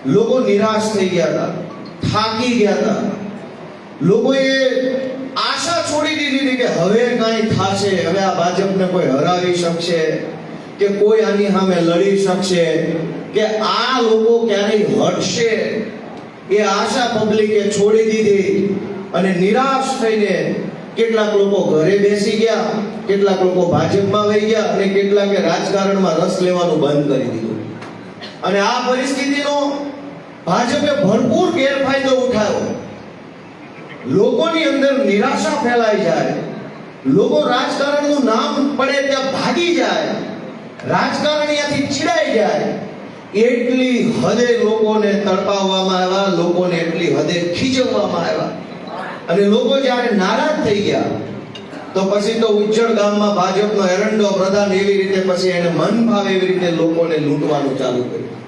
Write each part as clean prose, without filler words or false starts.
લોકો નિરાશ થઈ ગયા હતા, થાકી ગયા હતા. લોકોએ આશા છોડી દીધી હતી કે હવે કાંઈ થશે, હવે આ ભાજપને કોઈ હરાવી શકશે કે કોઈ આની સામે લડી શકશે કે આ લોકો ક્યારેય હટશે. એ આશા પબ્લિકે છોડી દીધી અને નિરાશ થઈને કેટલાક લોકો ઘરે બેસી ગયા, કેટલાક લોકો ભાજપમાં વહી ગયા અને કેટલાકે રાજકારણમાં રસ લેવાનું બંધ કરી દીધું. અને આ પરિસ્થિતિનો ભાજપે ભરપૂર ગેરફાયદો ઉઠાવ્યો. લોકોની અંદર નિરાશા ફેલાઈ જાય, લોકો રાજકારણનું નામ પડે ત્યાં ભાગી જાય, રાજકારણીયાથી ચીડાઈ જાય, એટલી હદે લોકોને તડપાવવામાં આવ્યા, લોકોને એટલી હદે ખીજવવામાં આવ્યા. અને લોકો જ્યારે નારાજ થઈ ગયા તો પછી તો ઉજ્જડ ગામમાં ભાજપનો એરંડો પ્રધાન એવી રીતે પછી એને મન ભાવે એવી રીતે લોકોને લૂંટવાનું ચાલુ કર્યું.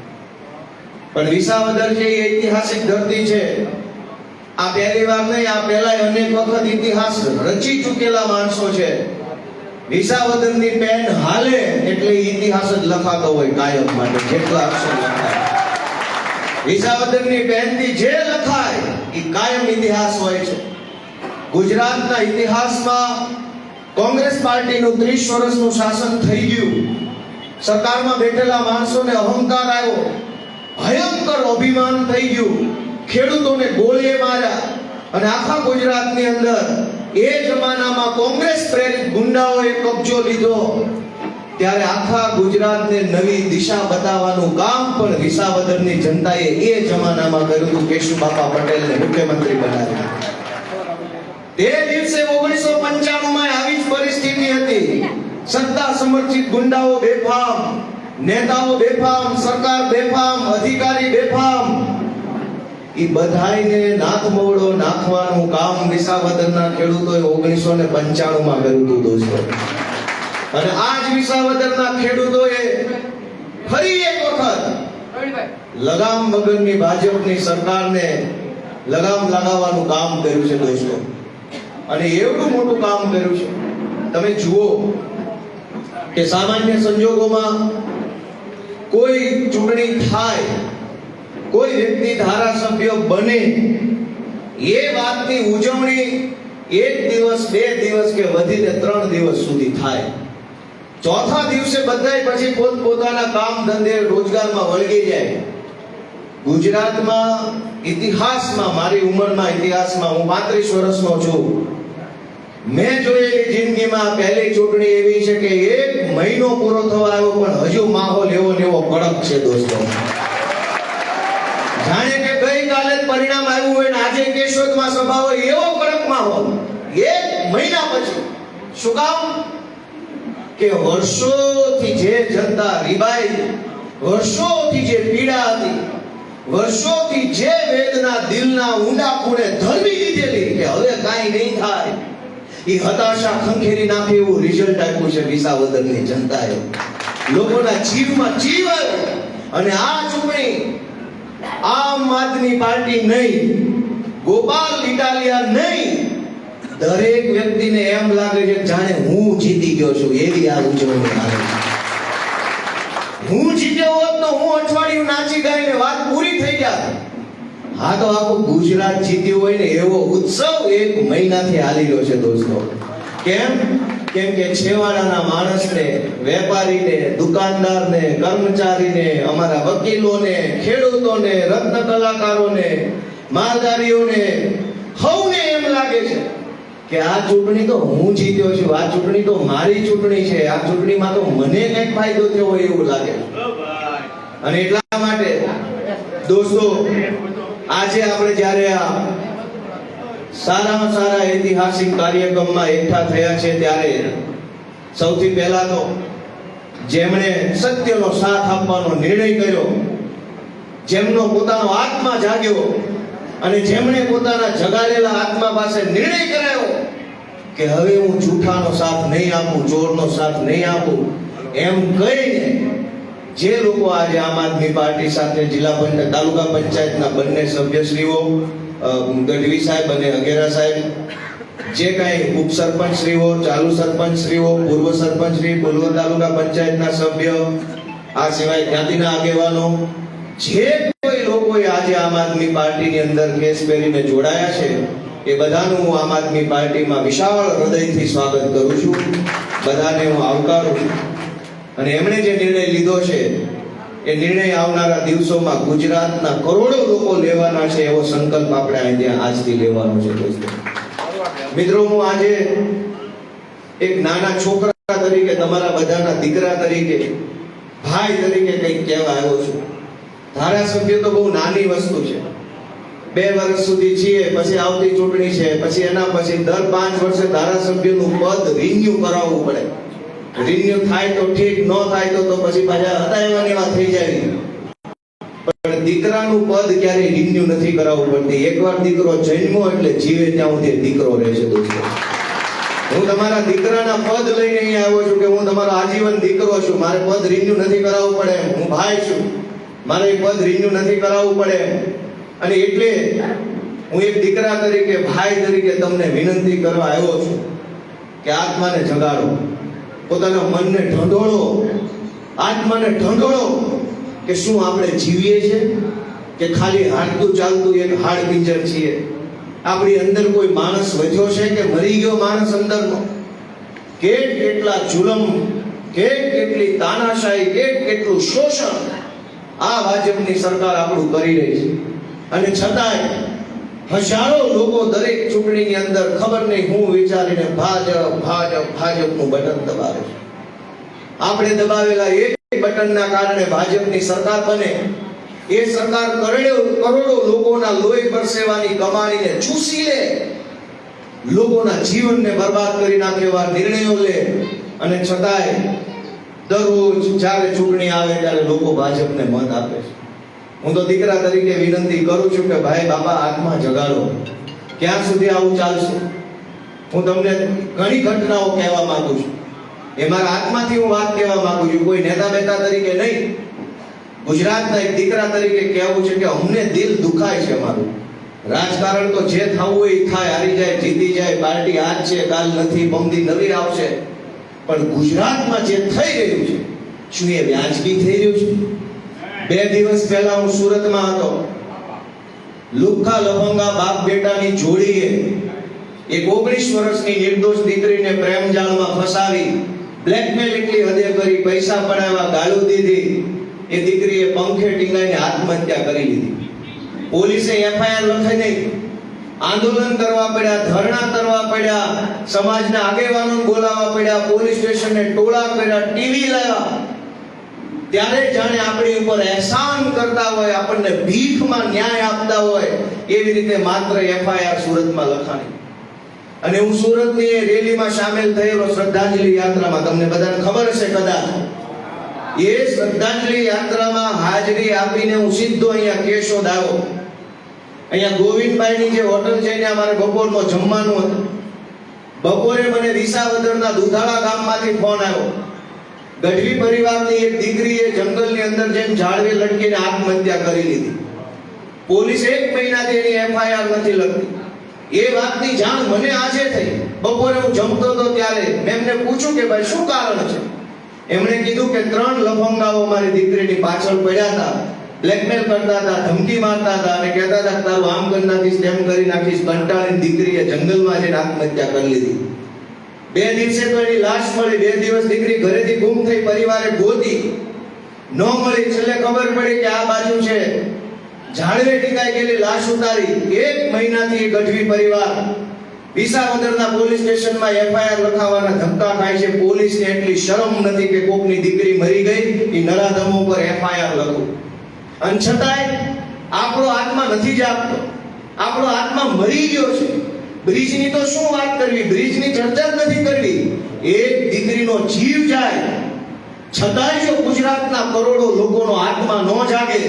પણ વિસાવદર છે એ ઐતિહાસિક ધરતી છે. આ પહેલી વાર નહીં, આ પહેલાય અનેક વખત ઇતિહાસ રચી ચૂકેલા માણસો છે. વિસાવદરની પેન હાલે એટલે ઇતિહાસ જ લખાતો હોય કાયમ માટે. જેટલા અક્ષર લખાય વિસાવદરની પેનથી જે લખાય એ કાયમ ઇતિહાસ હોય છે. ગુજરાતના ઇતિહાસમાં કોંગ્રેસ પાર્ટીનું 30 વર્ષનું શાસન થઈ ગયું. સરકારમાં બેઠેલા માણસોને અહંકાર આવ્યો, ભયંકર અભિમાન થઈ ગયું, ખેડૂતોને ગોળીએ માર્યા અને આખા ગુજરાતની અંદર એ જમાનામાં કોંગ્રેસ પ્રેરિત ગુંડાઓએ કબજો લીધો. ત્યારે આખા ગુજરાતને નવી દિશા બતાવવાનું કામ પણ વિસાવદરની જનતાએ એ જમાનામાં કર્યું હતું. કેશુબાપા પટેલને મુખ્યમંત્રી બનાવ્યા. તે દિવસે 1995 માં આવી જ પરિસ્થિતિ હતી. સત્તા સમર્થિત ગુંડાઓ બેફામ, નેતાઓ બેફામ, સરકાર બેફામ, અધિકારી બેફામ. એ બધાયને નાથમોળો નાખવાનું કામ વિસાવદરના ખેડૂતોએ 1995 માં કર્યું હતું દોસ્તો. અને આજ વિસાવદરના ખેડૂતોએ ફરી એક વખત લગામ વગરની ભાજપની સરકારને લગામ લગાવવાનું કામ કર્યું છે દોસ્તો. અને એવડું મોટું કામ કર્યું છે. તમે જુઓ કે સામાન્ય સંજોગોમાં કોઈ ચૂંટણી થાય, કોઈ વ્યક્તિ ધારાસભ્ય બને, એ વાતની ઉજવણી 1 દિવસ 2 દિવસ કે વધીને 3 દિવસ સુધી થાય. ચોથા દિવસે બધાય પછી પોતપોતાના કામ ધંધે રોજગારમાં વળગી જાય. ગુજરાતમાં ઇતિહાસમાં, મારી ઉંમરમાં ઇતિહાસમાં, હું 35 વર્ષનો છું, મેં જોયેલી જિંદગીમાં પહેલી ચૂંટણી એવી છે કે 1 મહિનો પૂરો થવા આવ્યો પણ હજુ માહોલ એવો ને એવો કડક છે દોસ્તો. જાણે કે ગઈકાલે જ પરિણામ આવ્યું હોય ને આજે કેશોદમાં સભા હોય એવો કડક માહોલ 1 મહિના પછી. શું કામ? કે વર્ષોથી જે જનતા રીબાઈ, વર્ષોથી જે પીડા હતી, વર્ષોથી જે વેદના દિલના ઊંડા ખૂણે ધરવી દીધેલી કે હવે કાંઈ નહીં થાય, એ હતાશા ખંખેરી નાખે એવું રિઝલ્ટ આપ્યું છે વિસાવદરની જનતાએ. લોકોના જીવમાં જીવ આવ્યો. અને આ ચૂંટણી આમ આદમી પાર્ટી નહીં, ગોપાલ ઇટાલિયા નહીં, દરેક વ્યક્તિને એમ લાગે છે જાણે હું જીતી ગયો છું એવી આ ઉજવણી આવે છે. હું જીત્યો હોત તો હું અઠવાડિયું નાચી ગાઈને વાત પૂરી થઈ જાત. હા તો આખું ગુજરાત જીત્યું હોય ને એવો ઉત્સવ 1 મહિનાથી હાલી રહ્યો છે દોસ્તો. કેમ? કેમ કે છેવાડાના માણસને, વેપારીને, દુકાનદારને, કર્મચારીને, અમારા વકીલોને, ખેડૂતોને, રત્ન કલાકારોને, માલધારીઓને, સૌને એમ લાગે છે કે આ ચૂંટણી તો હું જીત્યો છું, આ ચૂંટણી તો મારી ચૂંટણી છે, આ ચૂંટણીમાં તો મને કંઈક ફાયદો થયો હોય એવું લાગે. અને એટલા માટે દોસ્તો આજે આપણે જ્યારે આ સારામાં સારા ઐતિહાસિક કાર્યક્રમમાં એકઠા થયા છે ત્યારે સૌથી પહેલા તો જેમણે સત્યનો સાથ આપવાનો નિર્ણય કર્યો, જેમનો પોતાનો આત્મા જાગ્યો અને જેમણે પોતાના જગાડેલા આત્મા પાસે નિર્ણય કરાયો કે હવે હું જૂઠાનો સાથ નહીં આપું, ચોરનો સાથ નહીં આપું, એમ કહીને જે લોકો આજે આમ આદમી પાર્ટી સાથે જિલ્લા પંચાયત, તાલુકા પંચાયતના બંને સભ્યશ્રીઓ ગઢવી સાહેબ અને અગેરા સાહેબ, જે કાંઈ ઉપસરપંચ શ્રીઓ, ચાલુ સરપંચ શ્રીઓ, પૂર્વ સરપંચ શ્રી, પૂર્વ તાલુકા પંચાયતના સભ્ય, આ સિવાય જ્ઞાતિના આગેવાનો, જે કોઈ લોકો કોઈ આજે આમ આદમી પાર્ટીની અંદર કેસ પહેરીને જોડાયા છે એ બધાનું હું આમ આદમી પાર્ટીમાં વિશાળ હૃદયથી સ્વાગત કરું છું, બધાને હું આવકારું છું. અને એમણે જે નિર્ણય લીધો છે એ નિર્ણય આવનારા દિવસોમાં ગુજરાતના કરોડો લોકો લેવાના છે એવો સંકલ્પ આપણે અહીંયા આજથી લેવાનો છે. દોસ્તો મિત્રો, હું આજે એક નાના છોકરા તરીકે, તમારા બધાના દીકરા તરીકે, ભાઈ તરીકે કંઈક કહેવા આવ્યો છું. ધારાસભ્ય તો બહુ નાની વસ્તુ છે. 2 વર્ષ સુધી છીએ, પછી આવતી ચૂંટણી છે, પછી એના પછી દર 5 વર્ષે ધારાસભ્યનું પદ રિન્યુ કરાવવું પડે. રિન્યુ થાય તો ઠીક, ન થાય તો પછી પાછા હતા એવા થઈ જાય. પણ દીકરાનું પદ ક્યારેય રિન્યુ નથી કરાવવું પડતી. એકવાર દીકરો જન્મો એટલે જીવે ત્યાં સુધી દીકરો રહેશે. દોસ્તો, હું તમારા દીકરાના પદ લઈને અહીંયા આવ્યો છું કે હું તમારો આજીવન દીકરો છું. મારે પદ રિન્યુ નથી કરાવવું પડે. હું ભાઈ છું, મારે પદ રિન્યુ નથી કરાવવું પડે. અને એટલે હું એક દીકરા તરીકે, ભાઈ તરીકે તમને વિનંતી કરવા આવ્યો છું કે આત્માને જગાડો, પોતાના મનને ઢંઢોળો, આત્માને ઢંઢોળો કે શું આપણે જીવીએ છીએ કે ખાલી હાડતું ચાલતું એક હાડ પિંજર છીએ? આપણી અંદર કોઈ માણસ વધ્યો છે કે મરી ગયો માણસ અંદરનો? કેટલા જુલમ, કેટલી તાનાશાહી, કેટલું શોષણ આ ભાજપની સરકાર આપણું કરી રહી છે. અને છતાંય હજારો લોકો દરેક ચૂંટણીની અંદર ખબર નહીં હું વિચારીને ભાજપનું બટન દબાવે છે. આપણે દબાવેલા એક બટનના કારણે ભાજપની સરકાર બને, એ સરકાર કરોડો લોકોના લોહી પરસેવાની કમાણીને ચૂસી લે, લોકોના જીવનને બરબાદ કરી નાખે એવા નિર્ણયો લે. અને છતાંય દરરોજ જ્યારે ચૂંટણી આવે ત્યારે લોકો ભાજપને મત આપે છે. હું તો દીકરા તરીકે વિનંતી કરું છું કે ભાઈ બાપા, આત્મા જગાડો. ક્યાં સુધી આવું ચાલશે? હું તમને ઘણી ઘટનાઓ કહેવા માંગુ છું. એ મારા આત્માથી હું વાત કહેવા માંગુ છું, કોઈ નેતા બેતા તરીકે નહીં. ગુજરાતના એક દીકરા તરીકે કહેવું છે કે અમને દિલ દુખાય છે મારું. રાજકારણ તો જે થવું હોય એ થાય, હારી જાય જીતી જાય, પાર્ટી આજ છે કાલ નથી, બમદી નવી આવશે. પણ ગુજરાતમાં જે થઈ રહ્યું છે, શું એ વ્યાજબી થઈ રહ્યું છે? 2 દિવસ પહેલા હું સુરતમાં હતો. લુખ્ખા લફંગા બાપ બેટાની જોડીએ એક 19 વર્ષની નિર્દોષ દીકરીને પ્રેમજાળમાં ફસાવી, બ્લેકમેલ એટલી હદે કરી, પૈસા પડાવ્યા, ગાળો દીધી. એ દીકરીએ પંખે ટીંગાઈને આત્મહત્યા કરી લીધી. પોલીસે એફઆઈઆર લખાઈ નહીં, આંદોલન કરવા પડ્યા, ધરણા કરવા પડ્યા, સમાજના આગેવાનોને બોલાવવા પડ્યા, પોલીસ સ્ટેશનને ટોળા કર્યા, ટીવી લાવ્યા. ત્યારે જાણે આપણી ઉપર એહસાન કરતા હોય, આપણને ભીખમાં ન્યાય આપતા હોય એવી રીતે માત્ર એફઆઈઆર સુરતમાં લખાણી. અને હું સુરતની રેલીમાં સામેલ થયેલો, શ્રદ્ધાંજલિ યાત્રામાં, તમને બધાને ખબર હશે કદાચ, એ શ્રદ્ધાંજલિ યાત્રામાં હાજરી આપીને હું સીધો અહીંયા કેશોદ આવ્યો. અહીંયા ગોવિંદભાઈની જે હોટલ છે ત્યાં મારે બપોરનો જમવાનું હતું. બપોરે મને વિસાવદરના દુધાળા ગામમાંથી ફોન આવ્યો. ગઢવી પરિવારની એક દીકરીએ જંગલની અંદર જઈને ઝાડવે લટકીને આત્મહત્યા કરી લીધી. પોલીસ 1 મહિનાથી એની એફઆઈઆર નથી લખતી. એ વાતની જાણ મને આજે થઈ. બપોરે હું જમતો હતો ત્યારે મેં એમને પૂછ્યું કે ભાઈ શું કારણ છે? એમણે કીધું કે 3 લફંગાઓ મારી દીકરીની પાછળ પડ્યા હતા, બ્લેકમેલ કરતા હતા, ધમકી મારતા હતા અને કહેતા હતા તારું આમ કરી નાખીશ, તેમ કરી નાખીશ. કંટાળીને દીકરીએ જંગલમાં જઈને આત્મહત્યા કરી લીધી. 2 દિવસે તો એની લાશ મળી. 2 દિવસ દીકરી ઘરેથી ગુમ થઈ, પરિવારે ગોતી, ન મળી. છેલ્લે ખબર પડી કે આ બાજુ છે, ઝાડવે ટીંગાઈ ગયેલી લાશ ઉતારી. 1 મહિનાથી એ ગઢવી પરિવાર વિસાવદરના પોલીસ સ્ટેશનમાં એફઆઈઆર લખાવવાના ધક્કા ખાય છે. પોલીસને એટલી શરમ નથી કે કોકની દીકરી મરી ગઈ, એ નરાધમો પર એફઆઈઆર લખો. અને છતાંય આપણો આત્મા નથી જાગતો, આપણો આત્મા મરી ગયો છે. બ્રિજની તો શું વાત કરવી, બ્રિજની ચર્ચા જ નથી કરવી. એક દીકરીનો જીવ જાય છતાંય જો ગુજરાતના કરોડો લોકોનો આત્મા ન જાગે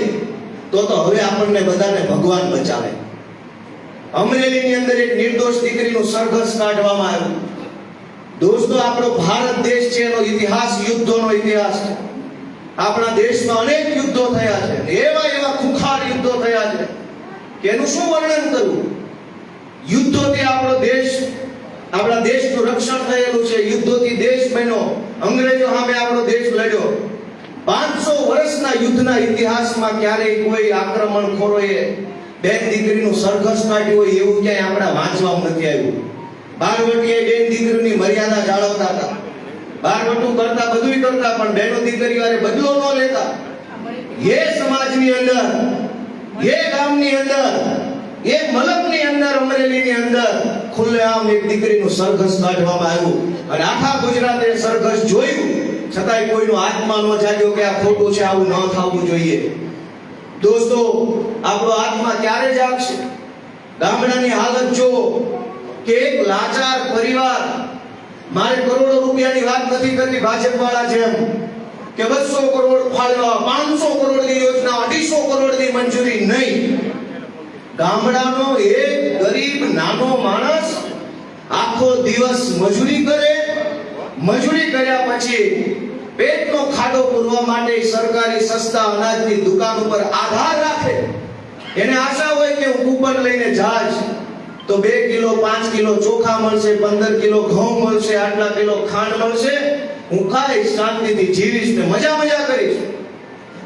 તો હવે આપણને બધાને ભગવાન બચાવે. અમરેલીની અંદર એક નિર્દોષ દીકરીનું સરઘસ કાઢવામાં આવ્યું. દોસ્તો, આપણો ભારત દેશ છે, એનો ઇતિહાસ યુદ્ધોનો ઇતિહાસ છે. આપણા દેશમાં અનેક યુદ્ધો થયા છે, એવા ખુખાર યુદ્ધો થયા છે કે એનું શું વર્ણન કરવું. યુદ્ધોથી આપણો દેશ, આપણા દેશનું રક્ષણ થયેલું છે. યુદ્ધોથી દેશ બન્યો. અંગ્રેજો સામે આપણો દેશ લડ્યો. 500 વર્ષના યુદ્ધના ઇતિહાસમાં ક્યારેય કોઈ આક્રમણખોરોએ બેન દીકરીનું સરઘસ કાઢ્યું હોય એવું ક્યાંય આપણા વાંચવામાં નથી આવ્યું. બારવટીએ બેન દીકરીની મર્યાદા જાળવતા હતા. બારવટું કરતા બધુંય કરતા, પણ બેનો દીકરીઓ વારે બદલો ન લેતા. એ સમાજની અંદર, એ ગામની અંદર, એ મલકની અંદર, અમરેલીની અંદર ખુલ્લેઆમ એક દીકરીનું સરઘસ કાઢવામાં આવ્યું અને આખા ગુજરાતે સરઘસ જોયું, છતાંય કોઈનો આત્મા ન જાગ્યો કે આ ખોટું છે, આવું ન થવું જોઈએ. દોસ્તો, આપણો આત્મા ક્યારે જાગશે? ગામડાની હાલત જો કે એક લાચાર પરિવાર, મારે કરોડો રૂપિયાની વાત નથી કરતી ભાજપ વાળા જેમ કે 200 કરોડ ફાળવા, 500 કરોડની યોજના, 250 કરોડની મંજૂરી નહીં. ગામડાનો એક ગરીબ નાનો માણસ આખો દિવસ મજૂરી કરે, મજૂરી કર્યા પછી પેટનો ખાડો પૂરવા માટે સરકારી સસ્તા અનાજની દુકાન ઉપર આધાર રાખે. એને આશા હોય કે હું કૂપન લઈને જાઈશ તો 2 કિલો 5 કિલો ચોખા મળશે, 15 કિલો ઘઉં મળશે, આટલા કિલો ખાંડ મળશે, હું ખાઈશ, શાંતિથી જીવીશ ને મજા કરીશ.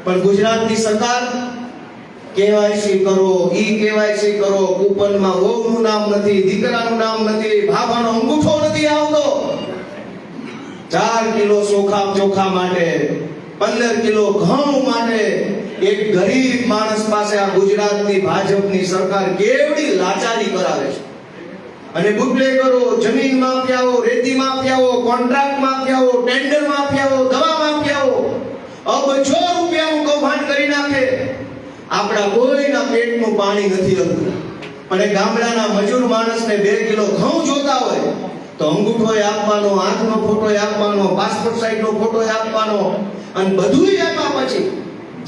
પણ ગુજરાતની સરકાર કેવાયસી કરો, ઈ કેવાયસી કરો, કૂપનમાં વહુનું નામ નથી, દીકરાનું નામ નથી, ભાભાનો અંગૂઠો નથી આવતો. 4 કિલો ચોખા માટે, 15 કિલો ઘઉં માટે એક ગરીબ માણસ પાસે આ ગુજરાતની ભાજપની સરકાર કેવડી લાચારી કરાવે છે. અને બુટલેગરો, જમીન માફિયાઓ, રેતી માફિયાઓ, કોન્ટ્રાક્ટ માફિયાઓ, ટેન્ડર માફિયાઓ, દવા માફિયાઓ અબજો રૂપિયાનું કૌભાંડ કરી નાખે. આપણા કોઈના પેટનું પાણી નથી હલતું, પણ એ ગામડાના મજૂર માણસને 2 કિલો ઘઉં જોતા હોય તો અંગૂઠો આપવાનો, હાથનો ફોટો આપવાનો, પાસપોર્ટ સાઈઝનો ફોટો આપવાનો, અને બધુંય આપ્યા પછી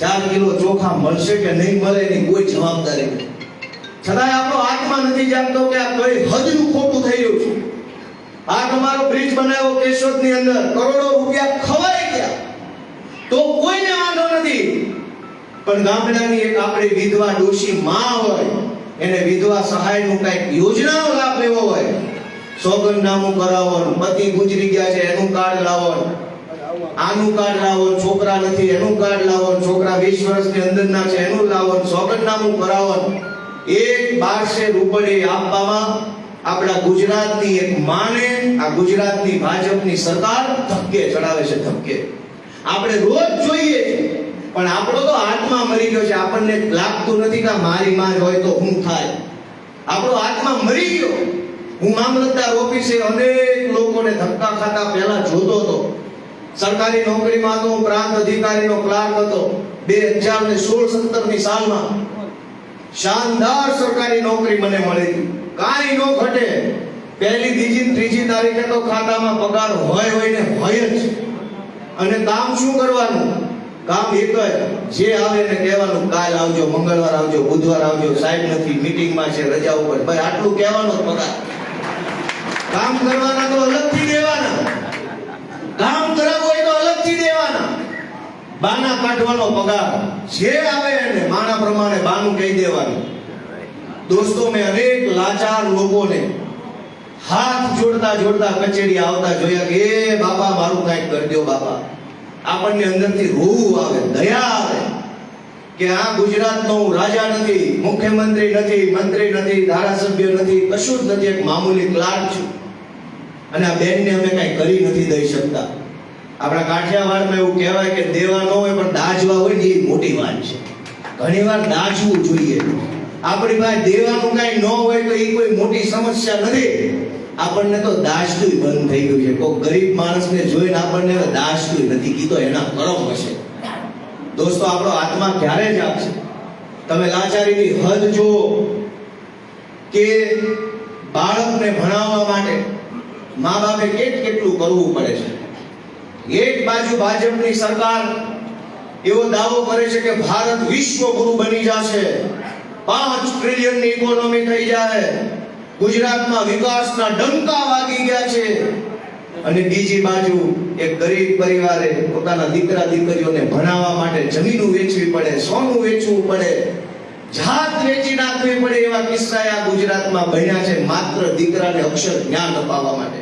4 કિલો ચોખા મળશે કે નહીં મળે એની કોઈ જવાબદારી નથી. છતાંય આપણો આત્મા નથી જાગતો કે આ કઈ હદનું ખોટું થઈ રહ્યું છે. આ તમારો બ્રિજ બનાવ્યો કેશોદની અંદર, કરોડો રૂપિયા ખવાઈ ગયા તો કોઈને વાંધો નથી, પણ ગામડાની એક આપણી વિધવા ડોશી માં હોય, એને વિધવા સહાયનું કઈક યોજનાનો લાભ લેવો હોય, સોગંદનામું કરાવો, પતિ ગુજરી ગયા છે એનું કાર્ડ લાવો, આનું કાર્ડ લાવો, છોકરા નથી એનું કાર્ડ લાવો, છોકરા 20 વર્ષની અંદરના છે એનું લાવો, સોગંદનામું કરાવો. 1200 રૂપિયા આપવામાં આપણા ગુજરાતની એક માને આ ગુજરાતની ભાજપની સરકાર ધક્કે ચડાવે છે, ધક્કે. આપણે રોજ જોઈએ, પણ આપણો તો આત્મા મરી ગયો છે. આપણને લાગતું નથી કે મારી માં હોય તો હું થાય. આપણો આત્મા મરી ગયો. હું મામલતદાર ઓફિસે અનેક લોકોને ધક્કા ખાતા પહેલા જોતો હતો. સરકારી નોકરીમાં તો પ્રાંત અધિકારીનો ક્લાર્ક હતો. 2016-17 ની સાલમાં શાનદાર સરકારી નોકરી મને મળી હતી. કાંઈ નો ઘટે. પહેલી, બીજી, ત્રીજી તારીખે તો ખાતામાં પગાર હોય ને હોય જ. અને કામ શું કરવાનું? કામ એક જ, જે આવે ને કહેવાનું કાલ આવજો, મંગળવાર આવજો, બુધવાર આવજો, સાહેબ નથી, મીટિંગમાં છે, રજા ઉપર, ભાઈ આટલું કહેવાનો જ પગાર. કામ કરવાના તો અલગથી દેવાના, કામ કરાવવું હોય તો અલગથી દેવાના. બાના કાઢવાનો પગાર, જે આવે એને માના પ્રમાણે બાનું કહી દેવાનું. દોસ્તો, મેં અનેક લાચાર લોકોને હાથ જોડતા કચેરી આવતા જોયા કે એ બાપા મારું કંઈક કરી દો બાપા. આપણને અંદરથી રોવું આવે, દયા આવે કે આ ગુજરાતનો હું રાજા નથી, મુખ્યમંત્રી નથી, મંત્રી નથી, ધારાસભ્ય નથી, કશું જ નથી, એક મામૂલી ક્લાર્ક છું, અને આ બેનને અમે કઈ કરી નથી દઈ શકતા. આપણા કાઠિયાવાડમાં એવું કહેવાય કે દેવા ન હોય પણ દાજવા હોય ને એ મોટી વાત છે. ઘણીવાર દાજવું જોઈએ. આપણી પાસે દેવાનું કઈ ન હોય તો એ કોઈ મોટી સમસ્યા નથી. આપણને તો દાજતું બંધ થઈ ગયું છે. કોઈ ગરીબ માણસને જોઈને આપણને દાજતું નથી કીધો, એના કરમ હશે. દોસ્તો, આપણો આત્મા ક્યારે જાગશે? તમે લાચારીની હદ જો કે બાળકને ભણાવવા માટે મા બાપે કેટલું કરવું પડે છે. એક બાજુ ભાજપની સરકાર એવો દાવો કરે છે કે ભારત વિશ્વગુરુ બની જશે, 5 ટ્રિલિયનની ઇકોનોમી થઈ જાય, ગુજરાતમાં વિકાસના ડંકા વાગી ગયા છે. અને બીજી બાજુ એક ગરીબ પરિવારે પોતાના દીકરા દીકરીઓને ભણાવવા માટે જમીન વેચવી પડે, સોનું વેચવું પડે, જાત વેચી નાખવી પડે. એવા કિસ્સા આ ગુજરાતમાં બન્યા છે માત્ર દીકરાને અક્ષર જ્ઞાન અપાવવા માટે.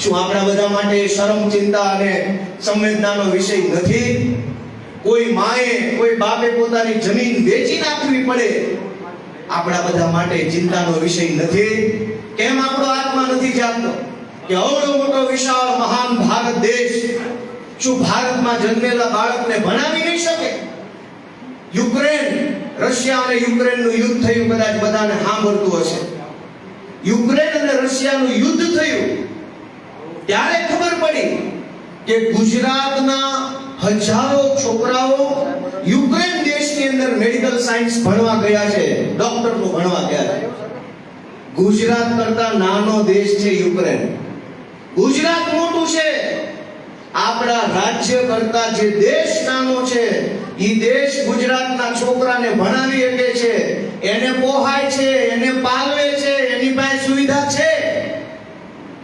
શું આપણા બધા માટે શરમ, ચિંતા અને સંવેદનાનો વિષય નથી? કોઈ માએ કોઈ બાપે પોતાની જમીન વેચી નાખવી પડે આપણા બધા માટે ચિંતાનો વિષય નથી. કેમ આપણો આત્મા નથી જાગતો કે અવળો મોટો વિશાળ મહાન ભારત દેશ શું ભારતમાં જન્મેલા બાળકને ભણાવી નહીં શકે? યુક્રેન, રશિયા અને યુક્રેનનું યુદ્ધ થયું, કદાચ બધાને સાંભળતું હશે. યુક્રેન અને રશિયાનું યુદ્ધ થયું ત્યારે ખબર પડી કે ગુજરાતના હજારો છોકરાઓ યુક્રેન દેશની અંદર મેડિકલ સાયન્સ ભણવા ગયા છે, ડોક્ટરનું ભણવા ગયા છે. ગુજરાત કરતા નાનો દેશ છે યુક્રેન. ગુજરાત મોટું છે, આપણા રાજ્ય કરતા જે દેશ નાનો છે એ દેશ ગુજરાતના છોકરાને ભણાવી શકે છે, એને પોહાય છે, એને પાલવે છે, એની પાસે સુવિધા છે.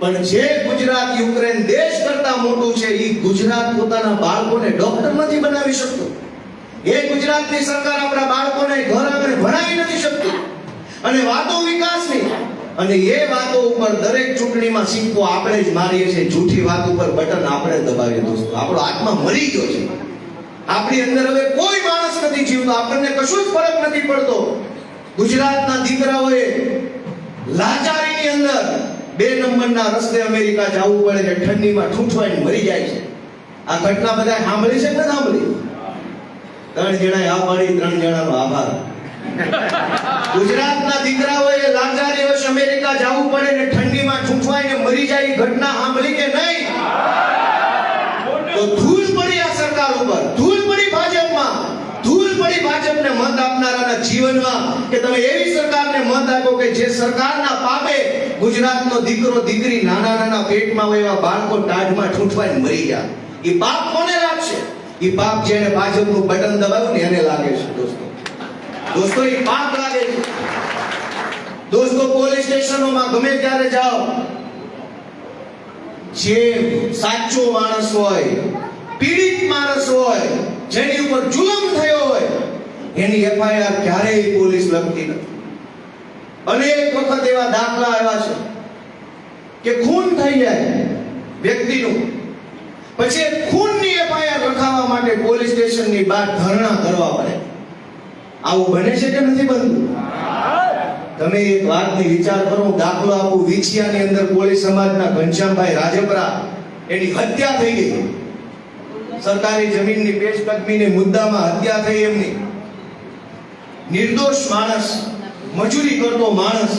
પણ જે ગુજરાત યુક્રેન દેશ કરતા મોટું છે એ ગુજરાત પોતાના બાળકોને ડોક્ટર નથી બનાવી શકતું. એ ગુજરાતની સરકાર આપણા બાળકોને ઘર આગળ ભણાવી નથી શકતી. અને વાતો વિકાસની, અને એ વાતો ઉપર દરેક ચૂંટણીમાં સિક્કો આપણે જ મારીએ છીએ. જૂઠી વાત ઉપર બટન આપણે દબાવીએ. દોસ્તો, આપણો આત્મા મરી ગયો છે. આપણી અંદર હવે કોઈ માણસ નથી જીવતો, આપણને કશું જ ફરક નથી પડતો. ગુજરાતના દીકરાઓએ લાચારીની અંદર 2 નંબરના રસ્તે અમેરિકા જવું પડે છે, ઠંડીમાં ઠૂંઠવાઈને મરી જાય છે. આ ઘટના બધા સાંભળી છે કે ન સાંભળી? 3 જણાએ આ પાડી, 3 જણાનો આભાર. ગુજરાતના દીકરાઓએ લાચારી વર્ષ અમેરિકા જવું પડે ને ઠંડીમાં ઠૂંઠવાઈને મરી જાય, ઘટના સાંભળી કે નહીં? તો ધૂળ પડી આ સરકાર ઉપર, ધૂળ પડી ભાજપમાં, ધૂળ પડી ભાજપને મત આપનારાના જીવનમાં કે તમે એવી સરકારને મત આપો કે જે સરકારના પાપે ગુજરાતનો દીકરો દીકરી નાના નાના પેટમાં હોય એવા બાળકો ટાઢમાં ઠૂંઠવાઈને મરી ગયા. એ પાપ કોને લાગશે? એ પાપ જેને ભાજપનું બટન દબાવ્યું ને એને લાગે છે. દોસ્તો એ પાપ લાગે છે. દોસ્તો, પોલીસ સ્ટેશનોમાં ગમે ત્યારે જાઓ, જે સાચો માણસ હોય, પીડિત માણસ હોય, જેની ઉપર જુલમ થયો હોય, એની એફઆઈઆર ક્યારેય પોલીસ લખતી નથી. અનેક વખત એવા દાખલા આવ્યા છે કે ખૂન થઈ જાય વ્યક્તિનું, પછી ખૂનની એફઆઈઆર લખાવવા માટે પોલીસ સ્ટેશનની બહાર ધરણા કરવા પડે. આવું બને છે કે નથી બનતું? તમે એક વાતની વિચાર કરો. દાખલો આપું, વિછિયાની અંદર કોળી સમાજના ઘનશ્યામભાઈ રાજપરા, એની હત્યા થઈ ગઈ. સરકારી જમીનની પેશકદમીની મુદ્દામાં હત્યા થઈ એમની. નિર્દોષ માણસ, મજૂરી કરતો માણસ,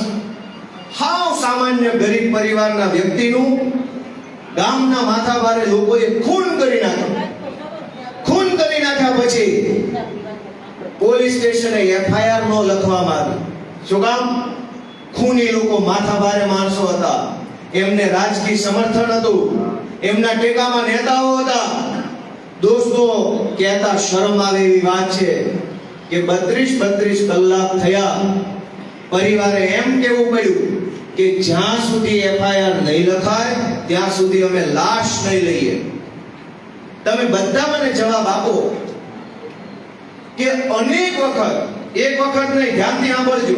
હાવ સામાન્ય ગરીબ પરિવારના વ્યક્તિનું ગામના માથાભારે લોકોએ ખૂન કરી નાખ્યું. ખૂન કરી નાખ્યા પછી પોલીસ સ્ટેશને એફઆઈઆર નો લખવામાં આવી. શું કામ? ખૂની લોકો માથાભારે માણસો હતા, એમને રાજકીય સમર્થન હતું, એમના ટેકામાં નેતાઓ હતા. દોસ્તો, કહેતા શરમ આવે એવી વાત છે કે 32 કલાક થયા, પરિવારે એમ કહેવું પડ્યું કે જ્યાં સુધી એફઆઈઆર નહીં લખાય ત્યાં સુધી અમે લાશ નહીં લઈએ. તમે બધા મને જવાબ આપો કે અનેક વખત, એક વખત નહીં, ધ્યાનથી સાંભળજો,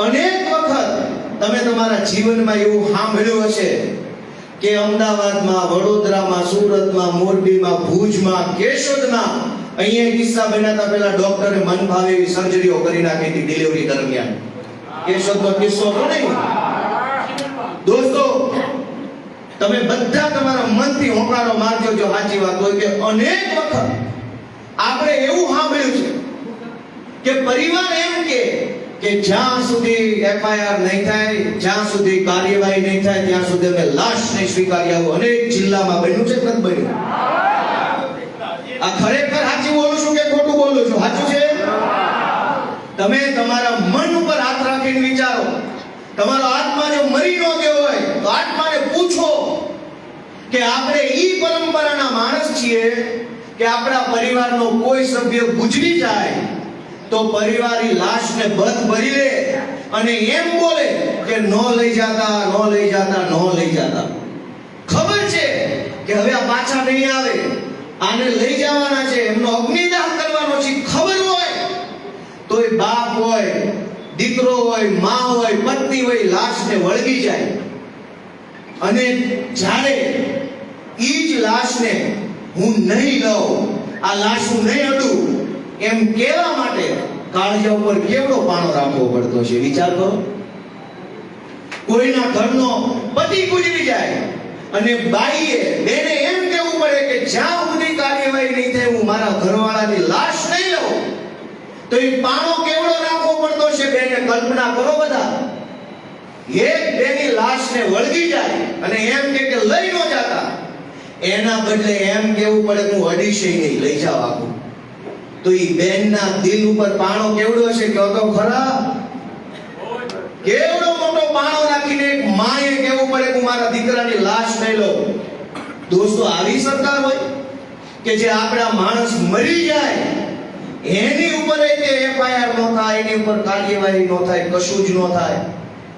અનેક વખત તમે તમારા જીવનમાં એવું સાંભળ્યું હશે કે અમદાવાદમાં, વડોદરામાં, સુરતમાં, મોરબીમાં, ભુજમાં, કેશોદમાં અહીંયા કિસ્સા બન્યા હતા. પેલા ડોક્ટરે મન ભાવે એવી સર્જરીઓ કરી નાખી હતી ડિલિવરી દરમિયાન. કેશોદનો કિસ્સો તો નહીં. દોસ્તો, તમે બધા તમારા મનથી હોંકારો મારજો જો સાચી વાત હોય કે અનેક વખત આપણે એવું સાંભળ્યું છે કે પરિવાર એમ કે જ્યાં સુધી એફઆઈઆર નહીં થાય, જ્યાં સુધી કાર્યવાહી નહીં થાય ત્યાં સુધી અમે લાશ નહીં સ્વીકારી. આવું અનેક જિલ્લામાં બન્યું છે કે નથી બન્યું? આ ખરેખર સાચું બોલું છું કે ખોટું બોલું છું? સાચું છે. તમે તમારા મન ઉપર હાથ રાખીને વિચારો. તમારો આત્મા જો મરી ન ગયો હોય તો આત્માને પૂછો કે આપણે ઈ પરંપરાના માણસ છીએ કે આપણા પરિવારનો કોઈ સભ્ય ગુજરી જાય તો પરિવારની લાશને બધ ભરી લે અને એમ બોલે કે નો લઈ જાતા. ખબર છે કે હવે આ પાછા નહીં આવે, આને લઈ જવાના છે, એમનો અગ્નિદાહ કરવાનો છે. ખબર હોય તો એ બાપ હોય, દીકરો હોય, માં હોય, પત્ની હોય, લાશને વળગી જાય. અને જ્યારે ઈ જ લાશને હું નહીં લઉં, આ લાશું નહીં અડું એમ કહેવા માટે કાળજા ઉપર કેવડો પાણો રાખવો પડતો છે, વિચાર કરો. કોઈના ઘરનો પતિ ગુજરી જાય અને બાઈએ બેને એમ કહેવું પડે કે જ્યાં સુધી કાર્યવાહી નહીં થાય હું મારા ઘરવાળાની લાશ નહીં લઉં, તો એ પાણો કેવડો રાખવો પડતો છે બેને. કલ્પના કરો બધા, એક બેની લાશને વળગી જાય અને એમ કે લઈ ન જાતા, એના બદલે એમ કેવું પડે હું અડીશે નહીં, લઈ જાવ આખું. તો એ બેનના દિલ ઉપર પાણો કેવડો હશે, કહો તો ખરા. કેવડો મોટો પાણો રાખીને એક માએ કેવું પડે હું મારા દીકરાની લાશ નહીં લઉં. દોસ્તો, આવી સરકાર હોય કે જે આપણા માણસ મરી જાય એની ઉપર એફઆઈઆર નો થાય, એની ઉપર કાર્યવાહી નો થાય, કશું જ નો થાય.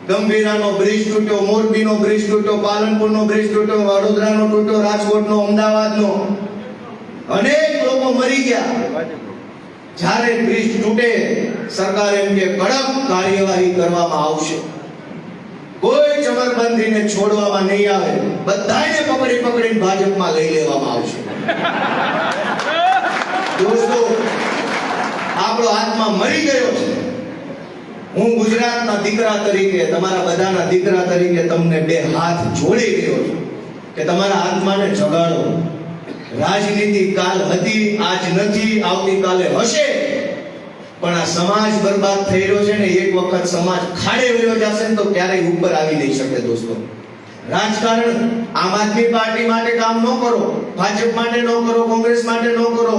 ગંભીરાનો બ્રિજ તૂટ્યો, મોરબીનો બ્રિજ તૂટ્યો, પાલનપુરનો બ્રિજ તૂટ્યો, વડોદરાનો તૂટ્યો, રાજકોટનો, અમદાવાદનો, અનેક લોકો મરી ગયા. જ્યારે બ્રિજ તૂટે સરકાર એમ કે કડક કાર્યવાહી કરવામાં આવશે, કોઈ જબરબંધીને છોડવામાં નહીં આવે, બધાને પકડીને ભાજપમાં લઈ લેવામાં આવશે. દોસ્તો, આપણો આત્મા મરી ગયો છે. હું ગુજરાતના દીકરા તરીકે, તમારા બધાના દીકરા તરીકે તમને બે હાથ જોડી રહ્યો છું કે તમારા આત્માને જગાડો. રાજનીતિ કાલ હતી, આજ નથી, આવતીકાલે હશે, પણ આ સમાજ બરબાદ થઈ રહ્યો છે ને એક વખત સમાજ ખાડે વયો જશે ને તો ક્યારેય ઉપર આવી નહીં શકે. દોસ્તો, રાજકારણ આમ આદમી પાર્ટી માટે કામ ન કરો, ભાજપ માટે ન કરો, કોંગ્રેસ માટે ન કરો,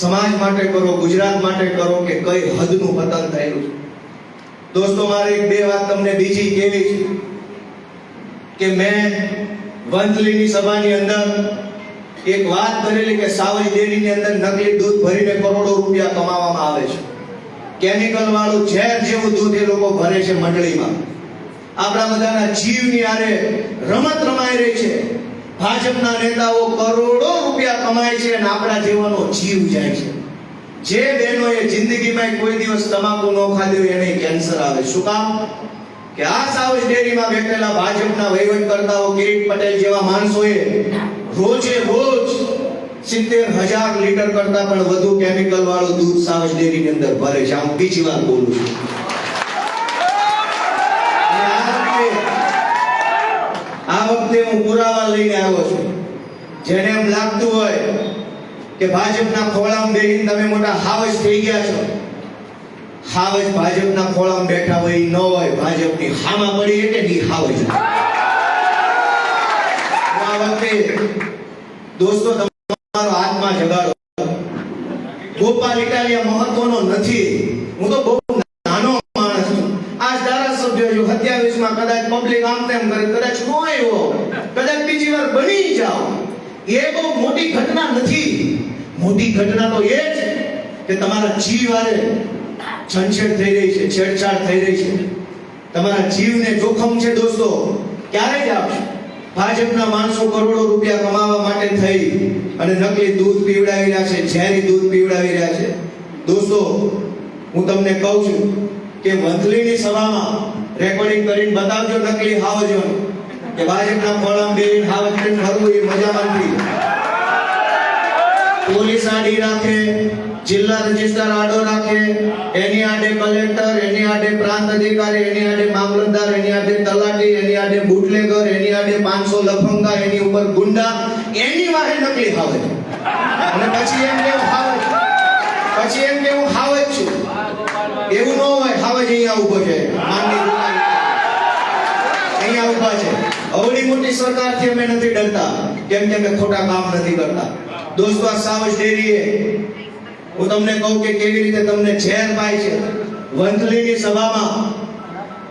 સમાજ માટે કરો, ગુજરાત માટે કરો કે કઈ હદનું પતન થયેલું છે. દોસ્તો, મારે એક બે વાત તમને બીજી કહેવી છે કે મેં વંથલીની સભાની અંદર એક વાત કરેલી કે સાવજ ડેરીની અંદર નકલી દૂધ ભરીને કરોડો રૂપિયા કમાવામાં આવે છે. કેમિકલ વાળું ઝેર જેવું દૂધ એ લોકો ભરે છે મંડળીમાં. આપણા બધાના જીવની આરે રમત રમાઈ રહી છે. ભાજપના નેતાઓ કરોડો રૂપિયા કમાય છે અને આપણા જીવનો જીવ જાય છે. જે બહેનોએ જિંદગીમાં કોઈ દિવસ તમાકુ ન ખાધું એને કેન્સર આવે. શું કામ? કે આ સાવજ ડેરીમાં બેઠેલા ભાજપના વહીવટકર્તાઓ, કિરીટ પટેલ જેવા માણસોએ રોજે રોજ 70,000 લીટર કરતા પણ વધુ કેમિકલ વાળું દૂધ સાવજ ડેરીની અંદર ભરે છે. હું બીજી વાર બોલું છું. આ વખતે હું પુરાવા લઈને આવ્યો છું. જેને એમ લાગતું હોય કે ભાજપના ખોળામાં બેહીને તમે મોટા હાવજ થઈ ગયા છો, હાવજ ભાજપના ખોળામાં બેઠા હોય ન હોય, ભાજપની હામાં પડી કે ની હાવજ. આ વખતે દોસ્તો તમારો આત્મા જગાડો. ગોપાલ ઇટાલિયા મહત્વનો નથી. હું તો બહુ નાનો માણસ છું. આજ ધારાસભ્ય છું, 27 માં કદાચ પબ્લિક આમ તેમ કરે, કદાચ નો આવ્યો, કદાચ બીજી વાર બની જાવ, એ બહુ મોટી ઘટના નથી. મોટી ઘટના તો એ છે કે તમારા જીવ આરે છંછેડ થઈ રહી છે, છેડછાડ થઈ રહી છે, તમારા જીવને જોખમ છે. દોસ્તો, ક્યારે જ આવશે? ભાજપના માણસો કરોડો રૂપિયા કમાવા માટે થઈ અને નકલી દૂધ પીવડાવી રહ્યા છે, ઝેરી દૂધ પીવડાવી રહ્યા છે. દોસ્તો, હું તમને કહું છું કે વંથલીની સભામાં રેકોર્ડિંગ કરીને બતાવજો નકલી હાવજોને કે ભાજપના ખોળામાં બેહીને હાવજ કરીને ફરવું એ મજામાં નથી. પોલીસ આડી રાખે, જિલ્લા રજિસ્ટ્રાર આડો રાખે, એની આડે કલેક્ટર, એની આડે પ્રાંત અધિકારી, એની આડે મામલતદાર, એની આડે તલાટી, એની આડે બુટલેગર, એની આડે 500 લફંગા, એની ઉપર ગુંડા, એની વાહે નકલી હાવજ. અને પછી એમ કે હાવજ, પછી એમ કે હું હાવજ છું. એવું ન હોય. હાવજ અહીંયા ઊભો છે, અહીંયા ઊભા છે. અવળી મોટી સરકારથી અમે નથી ડરતા, કેમ કે અમે ખોટા કામ નથી કરતા. દોસ્તો, આ સાવજ ડેરીએ હું તમને કહું કે કેવી રીતે તમને ઝેર પાય છે. વંથલીની સભામાં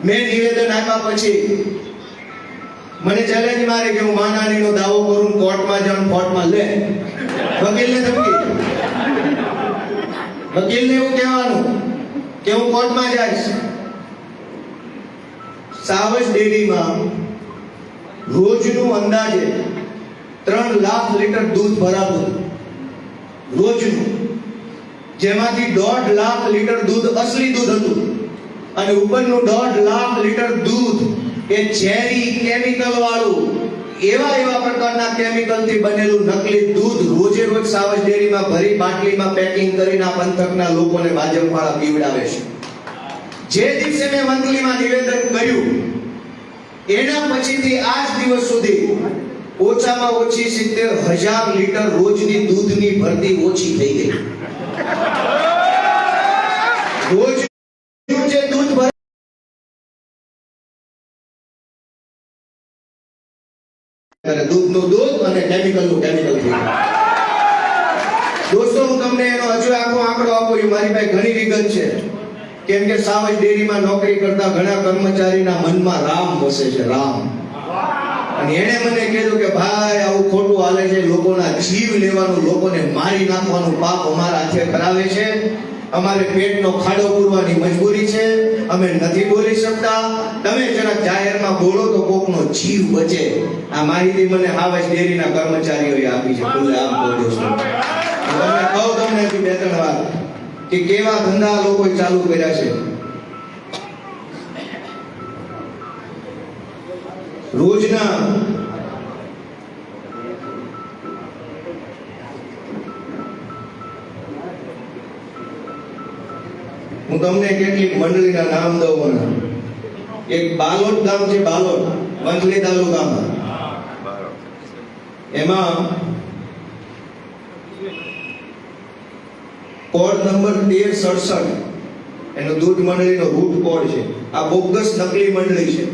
મેં નિવેદન આપ્યા પછી મને ચેલેન્જ મારી કે હું માનાનીનો દાવો કરું, કોર્ટમાં જાઉં, કોર્ટમાં લે. વકીલને ધમકી, વકીલને એવું કહેવાનું કે હું કોર્ટમાં જઈશ. સાવજ ડેરીમાં રોજનું અંદાજે 3 લાખ લીટર દૂધ ભરાતું રોજનું, જેમાંથી 1.5 લાખ લીટર દૂધ અસલી દૂધ હતું અને ઉપરનું 1.5 લાખ લીટર દૂધ એ ઝેરી કેમિકલ વાળું એવા પ્રકારના કેમિકલથી બનેલું નકલી દૂધ રોજે રોજ સાવજ ડેરીમાં ભરી બાટલીમાં પેકિંગ કરીને આ પંથકના લોકોને ભાજપવાળા પીવડાવે છે. જે દિવસે મેં મંથલીમાં નિવેદન કર્યું એના પછીથી આજ દિવસ સુધી ઓછામાં ઓછી 70,000 લીટર રોજની દૂધની ભરતી ઓછી થઈ ગઈ. રોજ જે દૂધ દૂધનું દૂધ અને કેમિકલનું કેમિકલ થઈ ગયું. દોસ્તો હું તમને એનો હજુ આખો આંકડો આપું છું. મારી પાસે ઘણી વિગત છે, કેમ કે સાવજ ડેરીમાં નોકરી કરતા ઘણા કર્મચારીના મનમાં રામ વસે છે, રામ. અને એણે મને કીધું કે ભાઈ આવું ખોટું હાલે છે, લોકોના જીવ લેવાનું, લોકોને મારી નાખવાનું પાપ અમારા હાથે કરાવે છે, અમારે પેટનો ખાડો પૂરવાની મજબૂરી છે, અમે નથી બોલી શકતા, તમે જરાક જાહેરમાં બોલો તો કોકનો જીવ બચે. આ માહિતી મને સાવજ ડેરીના કર્મચારીઓએ આપી છે. ખુલ્લે આમ બોલ્યો છું. તમે કહું તમને હજુ બે ત્રણ વાર કે કેવા ધંધા લોકોએ ચાલુ કર્યા છે. રોજના હું તમને કેટલીક મંડળીના નામ દઉં. એક બાલોદ ગામ છે, બાલોદ વંથલી તાલુકામાં. એમાં કોડ નંબર 1367 એનો દૂધ મંડળીનો રૂટ કોડ છે. આ બોગસ નકલી મંડળી છે.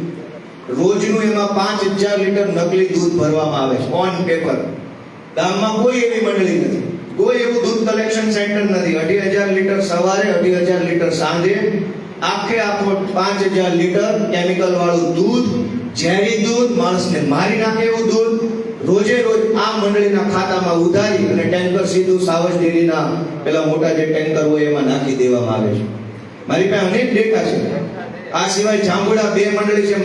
રોજનું એમાં 5000 લીટર નકલી દૂધ ભરવામાં આવે છે ઓન પેપર. ગામમાં કોઈ એવી મંડળી નથી, કોઈ એવું દૂધ કલેક્શન સેન્ટર નથી. 2500 લીટર સવારે, 2500 લીટર સાંજે, આખે આખો 5000 લીટર કેમિકલ વાળું દૂધ, ઝેરી દૂધ, માણસને મારી નાખે એવું દૂધ રોજે રોજ આ મંડળીના ખાતામાં ઉધારી અને ટેન્કર સીધું સાવજ ડેરીના પેલા મોટા જે ટેન્કર હોય એમાં નાખી દેવામાં આવે છે. મારી પાસે અનેક ડેટા છે. આ સિવાય જાંબુડા 2 મંડળી છે,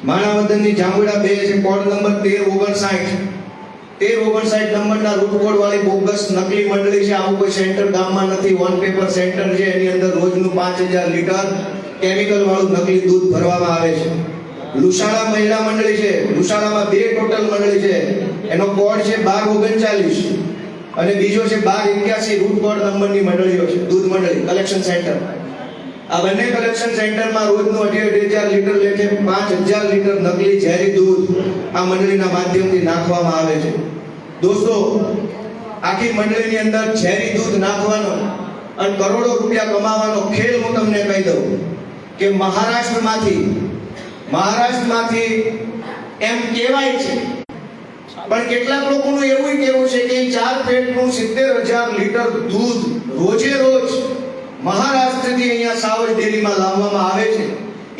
માણાવદરની જાંબુડા 2 છે, કોડ નંબર 1359 નંબરના રૂટ કોડ વાળી બોગસ નકલી મંડળી છે. આવું કોઈ સેન્ટર ગામમાં નથી, ઓન પેપર સેન્ટર છે. એની અંદર રોજનું 5000 લીટર કેમિકલ વાળું નકલી દૂધ ભરવામાં આવે છે. લુસાડા મહિલા મંડળી છે, લુસાડામાં 2 ટોટલ મંડળી છે. એનો કોડ છે 1239 અને બીજો છે 1281 રૂટ કોડ નંબરની મંડળીઓ છે, દૂધ મંડળી કલેક્શન સેન્ટર. આ બંને કલેક્શન સેન્ટરમાં રોજનું 2500 લીટર લેખે 5000 લીટર નકલી ઝેરી દૂધ આ મંડળીના માધ્યમથી નાખવામાં આવે છે. દોસ્તો આખી મંડળીની અંદર ઝેરી દૂધ નાખવાનો અને કરોડો રૂપિયા કમાવાનો ખેલ હું તમને કહી દઉં કે મહારાષ્ટ્રમાંથી એમ કહેવાય છે, પણ કેટલાક લોકોનું એવું કહેવું છે કે 4 પેટનું 70,000 લીટર દૂધ રોજે રોજ મહારાષ્ટ્રથી અહીંયા સાવજ ડેરીમાં લાવવામાં આવે છે.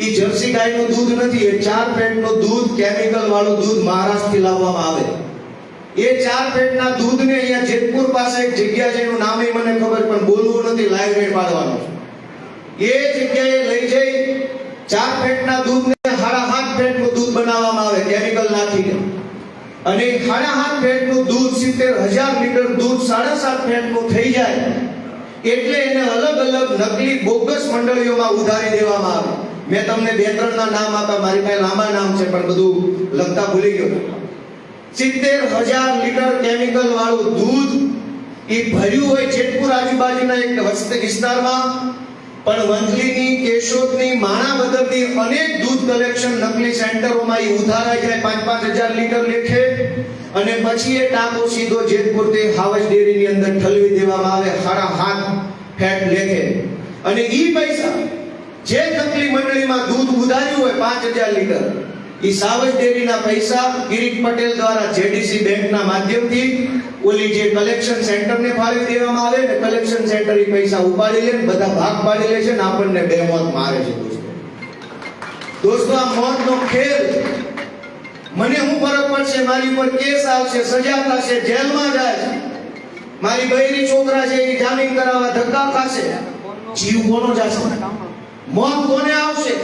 એ જર્સી ગાયનું દૂધ નથી, એ 4 પેટનું દૂધ, કેમિકલ વાળું દૂધ મહારાષ્ટ્રથી લાવવામાં આવે. એ 4 પેટના દૂધને અહીંયા જેતપુર પાસે એક જગ્યા છે, એનું નામ મને ખબર પણ બોલવું નથી, લાઈવ રેટ પાડવાનો છે. એ જગ્યાએ લઈ જઈ 4 પેટના દૂધને 7.5 પેટનું દૂધ બનાવવામાં આવે કેમિકલ નાખીને. અને 7.5 પેટનું દૂધ 70,000 લીટર દૂધ 7.5 પેટનું થઈ જાય એટલે એને અલગ અલગ નકલી બોગસ મંડળીઓમાં ઉધારી દેવામાં આવે. મેં તમને 2-3 ના નામ આપ્યા, મારી પાસે લાંબા નામ છે પણ બધું લખતા ભૂલી ગયો. 70,000 લીટર કેમિકલ વાળું દૂધ એ ભર્યું હોય જેતપુર આજુબાજુના એક વિસ્તારમાં, પણ વંથલીની, કેશોદની, માણાવદરની અનેક દૂધ કલેક્શન નકલી સેન્ટરોમાં એ ઉધારાઈ જાય 5,000 લીટર લેખે. અને પછી એ ટાંકો સીધો જેતપુરથી સાવજ ડેરીની અંદર ઠલવી દેવામાં આવે 7.5 ફેટ લેખે. અને ઈ પૈસા જે નકલી મંડળીમાં દૂધ ઉધાર્યું હોય 5,000 લીટર, ઈ સાવજ ડેરીના પૈસા કિરીટ પટેલ દ્વારા જેડીસી બેંકના માધ્યમથી ઓલી જે કલેક્શન સેન્ટરને ફાળવી દેવામાં આવે ને કલેક્શન સેન્ટર ઈ પૈસા ઉપાડી લે, બધા ભાગ પાડી લે છે ને આપણને બેમોત મારે છે. દોસ્તો આ મોતનો ખેલ, મને હું ફરક પડશે, મારી ઉપર કેસ આવશે, સજા થશે, જેલમાં જાય, મારી બૈરી છોકરા છે એ જામીન કરાવવા ધક્કા ખાશે, જીવ કોનો જશે, મોત કોને આવશે?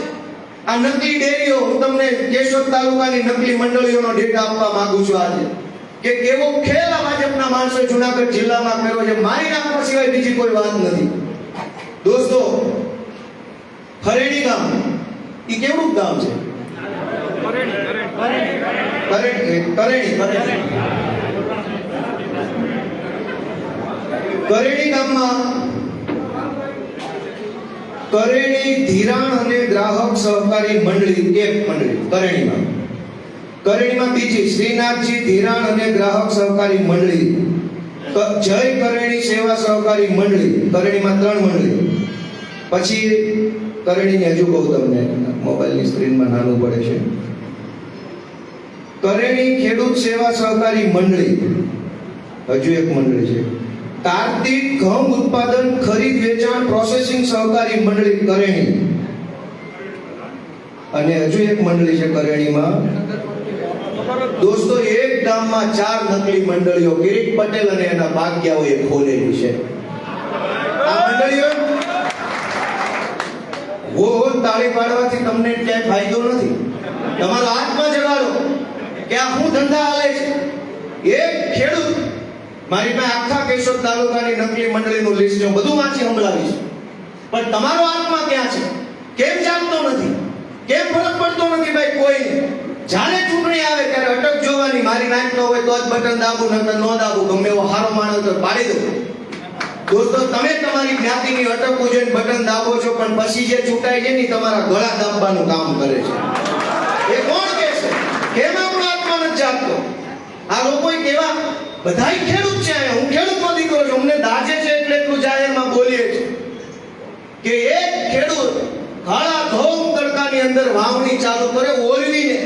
આ નકલી ડેરીઓ, હું તમને કેશોદ તાલુકાની નકલી મંડળીઓનો ડેટા આપવા માંગુ છું આજે કે કેવો ખેલ આ ભાજપના માણસો જુનાગઢ જિલ્લામાં કર્યો છે. મારી નાખવા સિવાય બીજી કોઈ વાત નથી. દોસ્તો ફરેણી ગામ એ કેવું ગામ છે? કરેણી ગામમાં કરેણી ધિરાણ અને ગ્રાહક સહકારી મંડળી એક મંડળી કરેણીમાં બીજી શ્રીનાથજી ધિરાણ અને ગ્રાહક સહકારી મંડળી, જય કરેણી સેવા સહકારી મંડળી, કરેણીમાં 3 મંડળી. પછી કરેણીની હજુ કહું તમને, મોબાઈલની સ્ક્રીનમાં નાનું પડે છે. કરેણી ખેડૂત સેવા સહકારી મંડળી હજુ એક મંડળી છે. કાર્તિક ઘઉં ઉત્પાદન ખરીદ વેચાણ પ્રોસેસિંગ સહકારી મંડળી કરેણી, અને હજુ એક મંડળી છે કરેણીમાં. દોસ્તો, એક ગામમાં 4 નકલી મંડળીઓ કિરીટ પટેલ અને એના ભાગ્યાઓએ ખોલેલી છે. આ મંડળીઓ તાળી પાડવાથી તમને ક્યાંય ફાયદો નથી. તમારો આત્મા જગાડો કે આ શું ધંધા હાલે છે. એક ખેડૂત, મારી પાસે આખા કેશોદ તાલુકાની નકલી મંડળીનું લિસ્ટ છે, બધું વાંચી સંભળાવીશ, પણ તમારો આત્મા ક્યાં છે? કેમ જાગતો નથી? કેમ ફરક પડતો નથી ભાઈ કોઈને? જ્યારે ચૂંટણી આવે ત્યારે અટક જોવાની, મારી નાક ન હોય તો જ બટન દાબું, નકર ન દાબું, ગમે એવો હારો માણસ તો પાડી દો. દોસ્તો, તમે તમારી જ્ઞાતિની અટક જોઈને બટન દાબો છો, પણ પછી જે ચૂંટાય છે ને તમારા ગળા દાબવાનું કામ કરે છે. એ કોણ કે છે? કેમ આપણો આત્મા નથી જાગતો? આ લોકો કેવા બધાય ખેડૂત છે. હું ખેડૂતનો દીકરો છું, અમને દાજે છે એટલે એટલું જાહેરમાં બોલીએ છે કે એક ખેડૂત કાળા ધોમ તડકાની અંદર વાવણી ચાલુ કરે, ઓરવીને.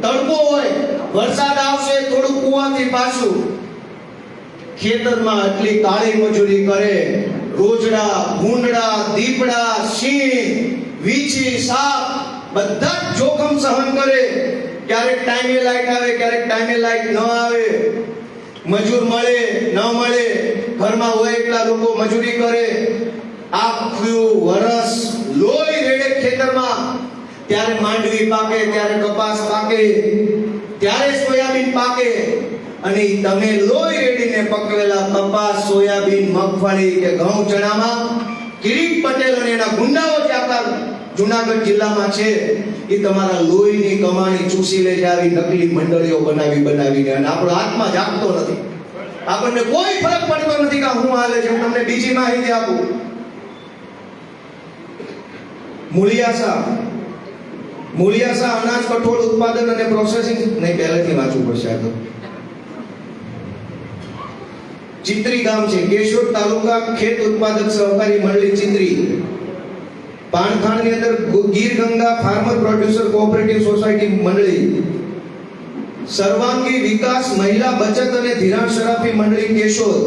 તડકો હોય, વરસાદ આવશે, થોડું કુવાથી પાછું ખેતરમાં આટલી કાળી મજૂરી કરે. રોજડા, ભૂંડડા, દીપડા, સિંહ, વીછી, સાપ બધા જ જોખમ સહન કરે. ક્યારેક ટાઈમે લાઈટ આવે, ક્યારેક ટાઈમે લાઈટ ન આવે, મજૂર મળે ન મળે, ઘરમાં હોય એટલા લોકો મજૂરી કરે. આખું વરસ લોહી રેડે ખેતરમાં. ત્યારે માંડવી પાકે, ત્યારે કપાસ પાકે, ત્યારે સોયાબીન પાકે, અને તમે લોહી રેડીને પકવેલા કપાસ, સોયાબીન, મગફળી કે ઘઉં, ચણામાં કિરીટ પટેલ અને એના ગુંડાઓ જે આખા જુનાગઢ જિલ્લામાં છે, એ તમારા લોહીની કમાણી ચૂસી લે છે આવી નકલી મંડળીઓ બનાવીને. અને આપણો આત્મા જાગતો નથી. આપણને કોઈ ફરક પડતો નથી કે હું હાલે છે. હું તમને બીજી માહિતી આપું. મૂળિયાસા અનાજ કઠોળ ઉત્પાદન અને પ્રોસેસિંગ નહીં, પહેલેથી વાંચવું પડશે. આ તો ચિત્રી ગામ છે, કેશોદ તાલુકા ખેત ઉત્પાદક સહકારી મંડળી ચિત્રી. પાણખાણની અંદર Gir Ganga farmer producer cooperative society મંડળી. સર્વાંગી વિકાસ મહિલા બચત અને ધિરાણ સરાફી મંડળી કેશોદ.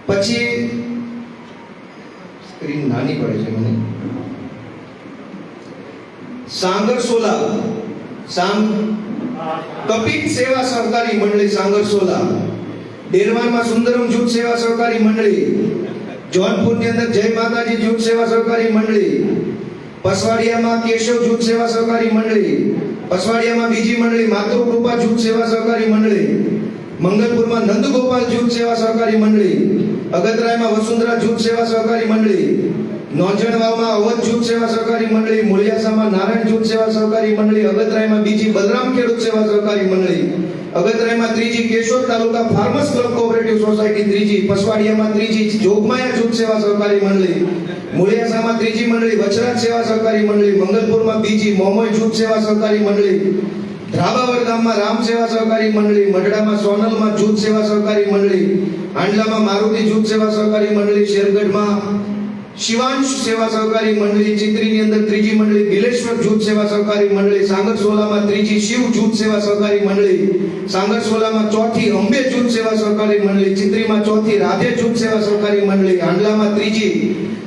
પછી સ્ક્રીન નાની પડે છે મને. સાંગરસોલા કપિત સેવા સહકારી મંડળી સાંગરસોલા. ડેરવાનમાં સુંદરમ જૂથ સેવા સહકારી મંડળી. જોનપુરની અંદર જય માતાજી જૂથ સેવા સહકારી મંડળી. પસવાડિયામાં કેશવ જૂથ સેવા સહકારી મંડળી. પસવાડિયામાં બીજી મંડળી માતૃકૃપા જૂથ સેવા સહકારી મંડળી. મંગલપુરમાં નંદગોપાલ જૂથ સેવા સહકારી મંડળી. અગતરાયમાં વસુંધરા જૂથ સેવા સહકારી મંડળી. નોંજણવાવમાં અવધ જૂથ સેવા સહકારી મંડળી. મૂળિયાસામાં નારાયણ જૂથ સેવા સહકારી મંડળી. અગતરાયમાં બીજી બલરામ ખેડૂત સેવા સહકારી મંડળી. અગતરાયમાં ત્રીજી કેશોદ તાલુકા ફાર્મર્સ ક્લબ કોઓપરેટિવ સોસાયટી ત્રીજી. પસવાડિયામાં ત્રીજી જોગમાયા જૂથ સેવા સહકારી મંડળી. મૂળિયાસામાં ત્રીજી મંડળી વચરાજ સેવા સહકારી મંડળી. મંગલપુરમાં બીજી મોમોય જૂથ સેવા સહકારી મંડળી. ધ્રાબાવર ગામમાં રામ સેવા સહકારી મંડળી. મઢડામાં સોનલમાં જૂથ સેવા સહકારી મંડળી. આંડલામાં મારુતિ જૂથ સેવા સહકારી મંડળી. શેરગઢમાં શિવાંશ સેવા સહકારી મંડળી. ચિત્રીની અંદર ત્રીજી મંડળી બિલેશ્વર જૂથ સેવા સહકારી મંડળી. સાંગરસોલામાં ત્રીજી શિવ જૂથ સેવા સહકારી મંડળી. સાંગરસોલામાં ચોથી અંબે જૂથ સેવા સહકારી મંડળી. ચિત્રીમાં ચોથી રાધે જૂથ સેવા સહકારી મંડળી. આંડલામાં ત્રીજી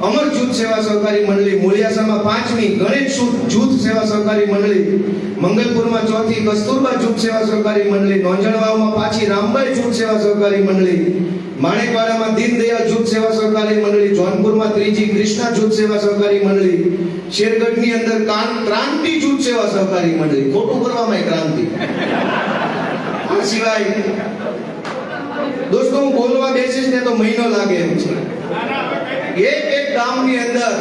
અમર જૂથ સેવા સહકારી મંડળી. મૂળિયાસામાં પાંચમી ગણેશ જૂથ સેવા સહકારી મંડળી. મંગલપુરમાં ચોથી કસ્તુરબા જૂથ સેવા સહકારી મંડળી. નોંજણવાવમાં પાછી રામબાઈ જૂથ સેવા સહકારી મંડળી. માણેકવાડામાં દીનદયાળ જૂથ સેવા સહકારી મંડળી. જોનપુરમાં ત્રીજી કૃષ્ણા જૂથ સેવા સહકારી મંડળી. શેરગઢની અંદર ક્રાંતિ જૂથ સેવા સહકારી મંડળી. ખોટું કરવામાં ક્રાંતિ. આ સિવાય દોસ્તો હું બોલવા બેસીશ ને તો મહિનો લાગે એમ છે. એક ગામની અંદર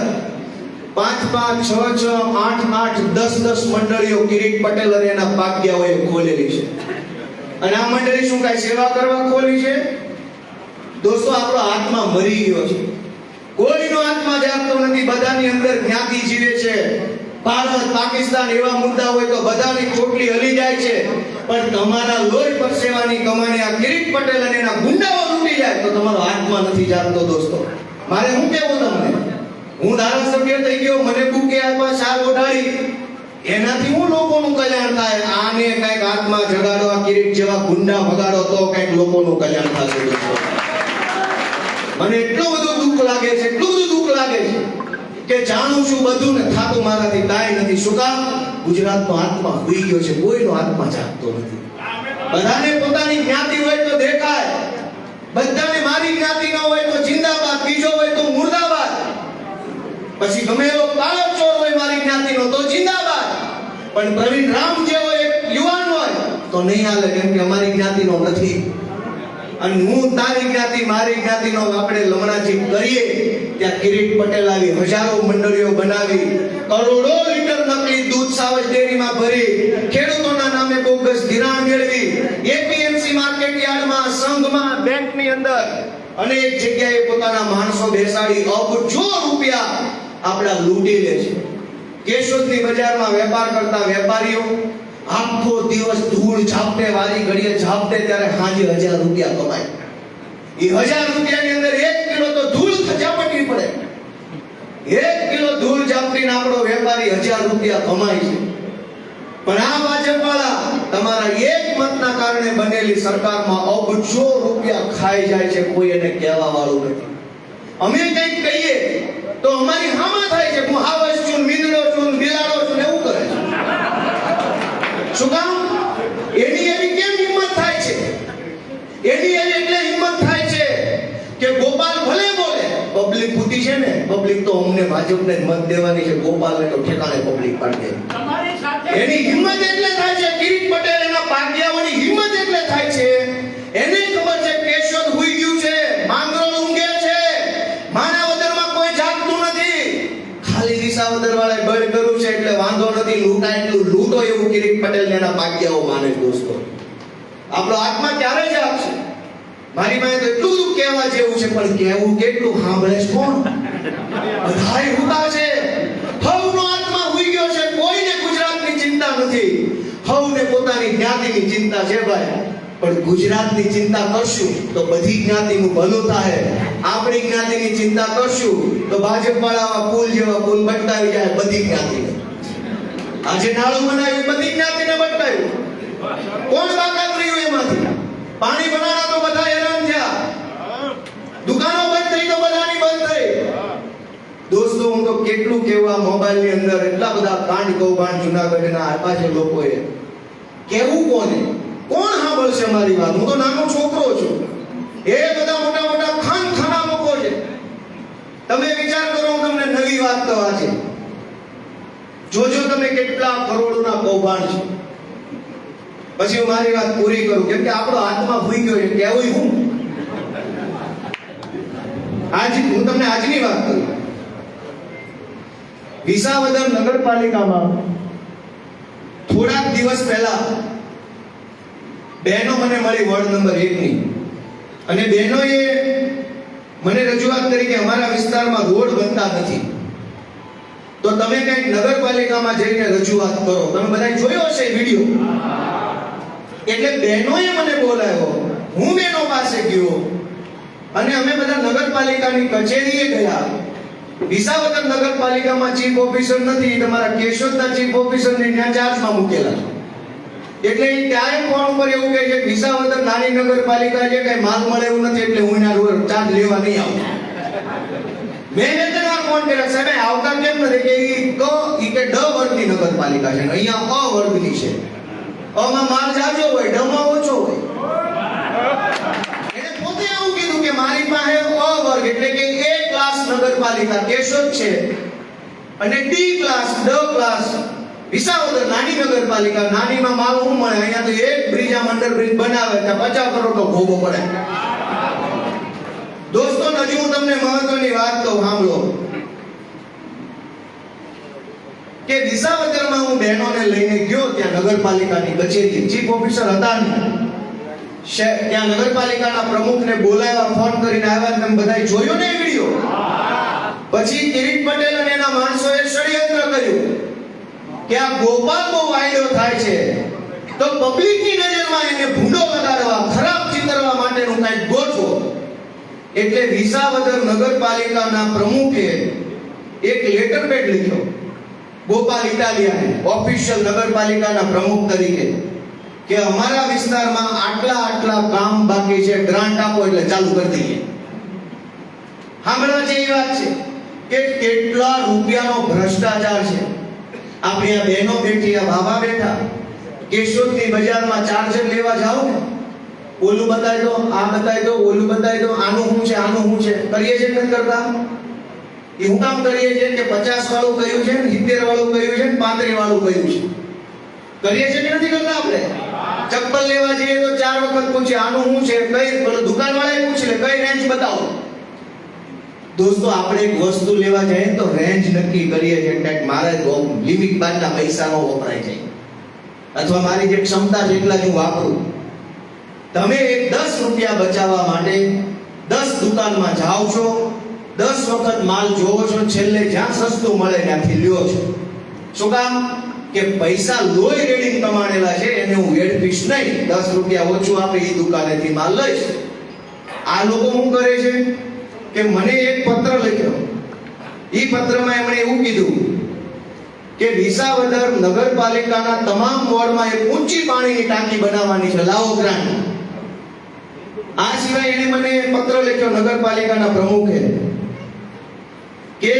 5-5, 6-6, 8-8, 10-10 મંડળીઓ કિરીટ પટેલ અને એના ભાગ્યાઓએ ખોલેલી છે. અને આ મંડળી શું કાંઈ સેવા કરવા ખોલી છે? દોસ્તો, આપણો આત્મા મરી ગયો છે. કોઈનો આત્મા જાગતો નથી. બધાની અંદર જ્ઞાતિ જીવે છે. ભારત, પાકિસ્તાન એવા મુદ્દા હોય તો બધાની ચોટલી હલી જાય છે. પણ તમારા લોહી પરસેવાની કમાણી આ કિરીટ પટેલ અને એના ગુંડાઓ લૂંટી જાય તો તમારો આત્મા નથી જાગતો. દોસ્તો, મારે શું કહેવું તમને? હું ધારાસભ્ય થઈ ગયો, મને બુકે આત્મા શાલ ઓઢાડી, એનાથી હું લોકોનું કલ્યાણ થાય. આને કઈક આત્મા જગાડો, આ કિરીટ જેવા ગુંડા ભગાડો તો કઈક લોકોનું કલ્યાણ થશે. દોસ્તો, મને એટલું બધું દુઃખ લાગે છે, એટલું બધું દુઃખ લાગે છે કે જાણું છું બધું ને થાતું મારાથી કાંઈ નથી. શું કામ? ગુજરાતનો આત્મા હુઈ ગયો છે, કોઈનો આત્મા જાગતો નથી. બધાને પોતાની જ્ઞાતિ હોય તો દેખાય, બધાને મારી જ્ઞાતિ ન હોય તો જિંદાબાદ, બીજો હોય તો મુર્દાબાદ. પછી ગમે એવો કાળો ચોર હોય મારી જ્ઞાતિનો તો જિંદાબાદ. પણ પ્રવીણ રામ જેવો એક યુવાન હોય તો નહીં હાલે, કેમ કે અમારી જ્ઞાતિનો નથી. અને હું તારી જ્ઞાતિ મારી જ્ઞાતિનો આપણે લમણાજી કરીએ ત્યાં કિરીટ પટેલ આવી હજારો મંડળીઓ બનાવી, કરોડો લીટર નકલી દૂધ સાવજ ડેરીમાં ભરી, ખેડૂતોના નામે બોગસ ધિરાણ મેળવી, એપીએમસી માર્કેટ યાર્ડમાં, સંઘમાં, બેંકની અંદર અનેક જગ્યાએ પોતાના માણસો બેસાડી અબજો રૂપિયા આપણા લૂંટી લે છે. કેશોદની બજારમાં વેપાર કરતા વેપારીઓ આખો દિવસ ધૂળ ઝાપટે, વારી ઘડીએ ઝાપટે, ત્યારે હાજે 1000 રૂપિયા કમાય. એ 1000 રૂપિયાની અંદર 1 કિલો તો ધૂળ ઝાપટવી પડે. 1 કિલો ધૂળ ઝાપટીને આપણો વેપારી 1000 રૂપિયા કમાય છે. પણ આ ભાજપવાળા તમારા એક મતના કારણે બનેલી સરકારમાં અબજો રૂપિયા ખાઈ જાય છે. કોઈ એને કહેવા વાળું નથી. અમે કંઈક કહીએ તો અમારી હામાં થાય છે. હું હાવસ છું, મીંદડો છું, બિલાડો છું, એવું કરે છે. શું કામ? એની એવી કેમ હિંમત થાય છે? એની એવી એટલે હિંમત થાય છે કે ગોપાલ ભલે બોલે, પબ્લિક પૂતી છે ને, પબ્લિક તો અમને ભાજપને જ મત દેવાની છે, ગોપાલને તો ઠેકાણે પબ્લિક પાડી દે. એની હિંમત એટલે થાય છે, કિરીટ પટેલ એના ભાગ્યાઓની હિંમત એટલે થાય છે. એને ખબર છે કેશોદ હુઈ ગયું છે, માંગરોળ ઊંઘે છે, માણાવદરમાં કોઈ જાગતું નથી. ખાલી વિસાવદર વાળાએ બળ કર્યું છે એટલે વાંધો નથી, લૂંટાય એટલું લૂંટો, એવું કિરીટ પટેલ ને એના ભાગ્યાઓ માને. દોસ્તો, આપણો આત્મા ક્યારે જાગશે? મારી પાસે તો એટલું બધું કહેવા જેવું છે, પણ કહેવું કેટલું, સાંભળે કોણ? બધાય હુતા છે. હવનો આત્મા હુઈ ગયો છે. કોઈને ગુજરાતની ચિંતા નથી. હવને પોતાની જ્ઞાતિની ચિંતા છે ભાઈ. પણ ગુજરાતની ચિંતા કરશું તો બધી જ્ઞાતિનું ભલું થાય. આપણી જ્ઞાતિની ચિંતા કરશું તો ભાજપવાળા પુલ જેવા પુલ બટકાવી જાય બધી જ્ઞાતિને. આજે નાળું બનાવ્યું, બધી જ્ઞાતિને બટકાવ્યું. કોણ બાકાત રહ્યું એમાંથી? પાણી બનાવવા તો બધા હેરાન થયા, દુકાનો બંધ થઈ તો બધાની બંધ થઈ. દોસ્તો, હું તો કેટલું કેવા મોબાઈલની અંદર એટલા બધા કાંડ કૌભાંડ જુનાગઢના આપ્યા છે લોકોએ. કેવું કોને? કોણ સાંભળશે મારી વાત? હું તો નાનો છોકરો છું. એ બધા મોટા મોટા ખાના લોકો છે. તમે વિચાર કરો, હું તમને નવી વાત કહું આજે. જોજો તમે કેટલા કરોડોના કૌભાંડ છે. પછી હું મારી વાત પૂરી કરું, કેમ કે આપણો આત્મા ભૂઈ ગયો છે. કેવું હું તમને આજની વાત કરું. વિસાવદર નગરપાલિકામાં થોડાક દિવસ પહેલા બહેનો મને મળી, વોર્ડ નંબર 1 ની, અને બહેનોએ મને રજૂઆત કરી કે અમારા વિસ્તારમાં રોડ બનતા નથી, તો તમે કંઈક નગરપાલિકામાં જઈને રજૂઆત કરો. તમે બધા જોયો હશે વિડીયો. એટલે બહેનોએ મને બોલાવ્યો, હું બહેનો પાસે ગયો અને અમે બધા નગરપાલિકાની કચેરીએ ગયા. વિસાવદર નગરપાલિકામાં ચીફ ઓફિસર નથી, તમારા કેશોદના ચીફ ઓફિસરને ત્યાં ચાર્જમાં મૂકેલા. એટલે ત્યારે ફોન ઉપર એવું કહે છે કે વિસાવદર નાની નગરપાલિકા છે, કઈ માલ મળે એવું નથી, એટલે હું એના ચાર્જ લેવા નહીં આવું. મેં વેતનવાર ફોન કર્યા, સાહેબ આવતા કેમ નથી? કે ઈ ડ વર્ગની નગરપાલિકા છે, અહીંયા અ વર્ગની છે. અમાં માલ જાજો હોય, ડમાં ઓછો હોય. એને પોતે એવું કીધું કે મારી પાસે અ વર્ગ એટલે કે A ક્લાસ નગરપાલિકા કેશોદ છે, અને D ક્લાસ, ડ ક્લાસ વિસાવદર નાની નગરપાલિકા. નાનીમાં માલ શું મળે? અહીંયા તો એક બ્રિજ, આ મંડળ બ્રિજ બનાવે ત્યાં 50 કરોડનો ભોગો પડે. દોસ્તો, હજી હું તમને મહત્વની વાત કહું, સાંભળો. કે વિસાવદરમાં હું બહેનોને લઈને ગયો ત્યાં નગરપાલિકાની કચેરી, ચીફ ઓફિસર હતા નહીં, ત્યાં નગરપાલિકાના પ્રમુખને બોલાવ્યા, ફોન કરીને આવ્યા. તમે બધાય જોયો ને વિડિયો? પછી કિરીટ પટેલ અને એના માણસોએ ષડયંત્ર કર્યું કે આ ગોપાલ બહુ વાયડો થાય છે, તો પબ્લિકની નજરમાં એને ભૂંડો લગાડવા, ખરાબ ચિતરવા માટેનું કંઈક ગોઠવો. એટલે વિસાવદર નગરપાલિકાના પ્રમુખે એક લેટર પેડ લખ્યો ગોપાલ ઇટાલિયાને, ઓફિશિયલ નગરપાલિકાના પ્રમુખ તરીકે, કે અમારા વિસ્તારમાં આટલા કામ બાકી છે, ગ્રાન્ટ આપો એટલે ચાલુ કરી દઈએ. સાંભળવા જેવી વાત છે કે કેટલા રૂપિયાનો ભ્રષ્ટાચાર છે. આપણી આ બહેનો બેઠી, આ બાબા બેઠા, કેશોદની બજારમાં ચાર્જર લેવા જાઓ ને, ઓલું બતાવી દો, આ બતાવી દો, ઓલું બતાવી દો, આનું શું છે, આનું શું છે, કરીએ છે નથી કરતા? એ હું કામ કરીએ છીએ કે 50 વાળું કયું છે, 70 વાળું કયું છે, 35 વાળું કયું છે, કરીએ છે કે નથી કરતા? આપણે ચપ્પલ લેવા જઈએ તો 4 વખત પૂછે આનું શું છે, કઈ દુકાનવાળાએ પૂછે કઈ રેન્જ બતાવો. દોસ્તો, આપણે એક વસ્તુ લેવા જઈએ તો રેન્જ નક્કી કરીએ છીએ કે મારે લિમિટ બાદના પૈસાનો વપરાય જાય, અથવા મારી જે ક્ષમતા છે એટલા જ હું વાપરું. તમે એક 10 રૂપિયા બચાવવા માટે 10 દુકાનમાં જાઓ છો, 10 વખત માલ જોવો છો, છેલ્લે જ્યાં સસ્તું મળે ત્યાંથી લ્યો છો. શું કામ? કે પૈસા લોહી રેડીને કમાણેલા છે, એને હું વેડફીશ નહીં. 10 રૂપિયા ઓછું આપે એ દુકાનેથી માલ લઈશ. આ લોકો શું કરે છે કે મને એક પત્ર લખ્યો, એ પત્રમાં એમણે એવું કીધું કે વિસાવદર નગરપાલિકાના તમામ વોર્ડમાં એક ઊંચી પાણીની ટાંકી બનાવવાની છે, લાવો ગ્રાન્ટ. આ સિવાય એને મને પત્ર લખ્યો નગરપાલિકાના પ્રમુખે કે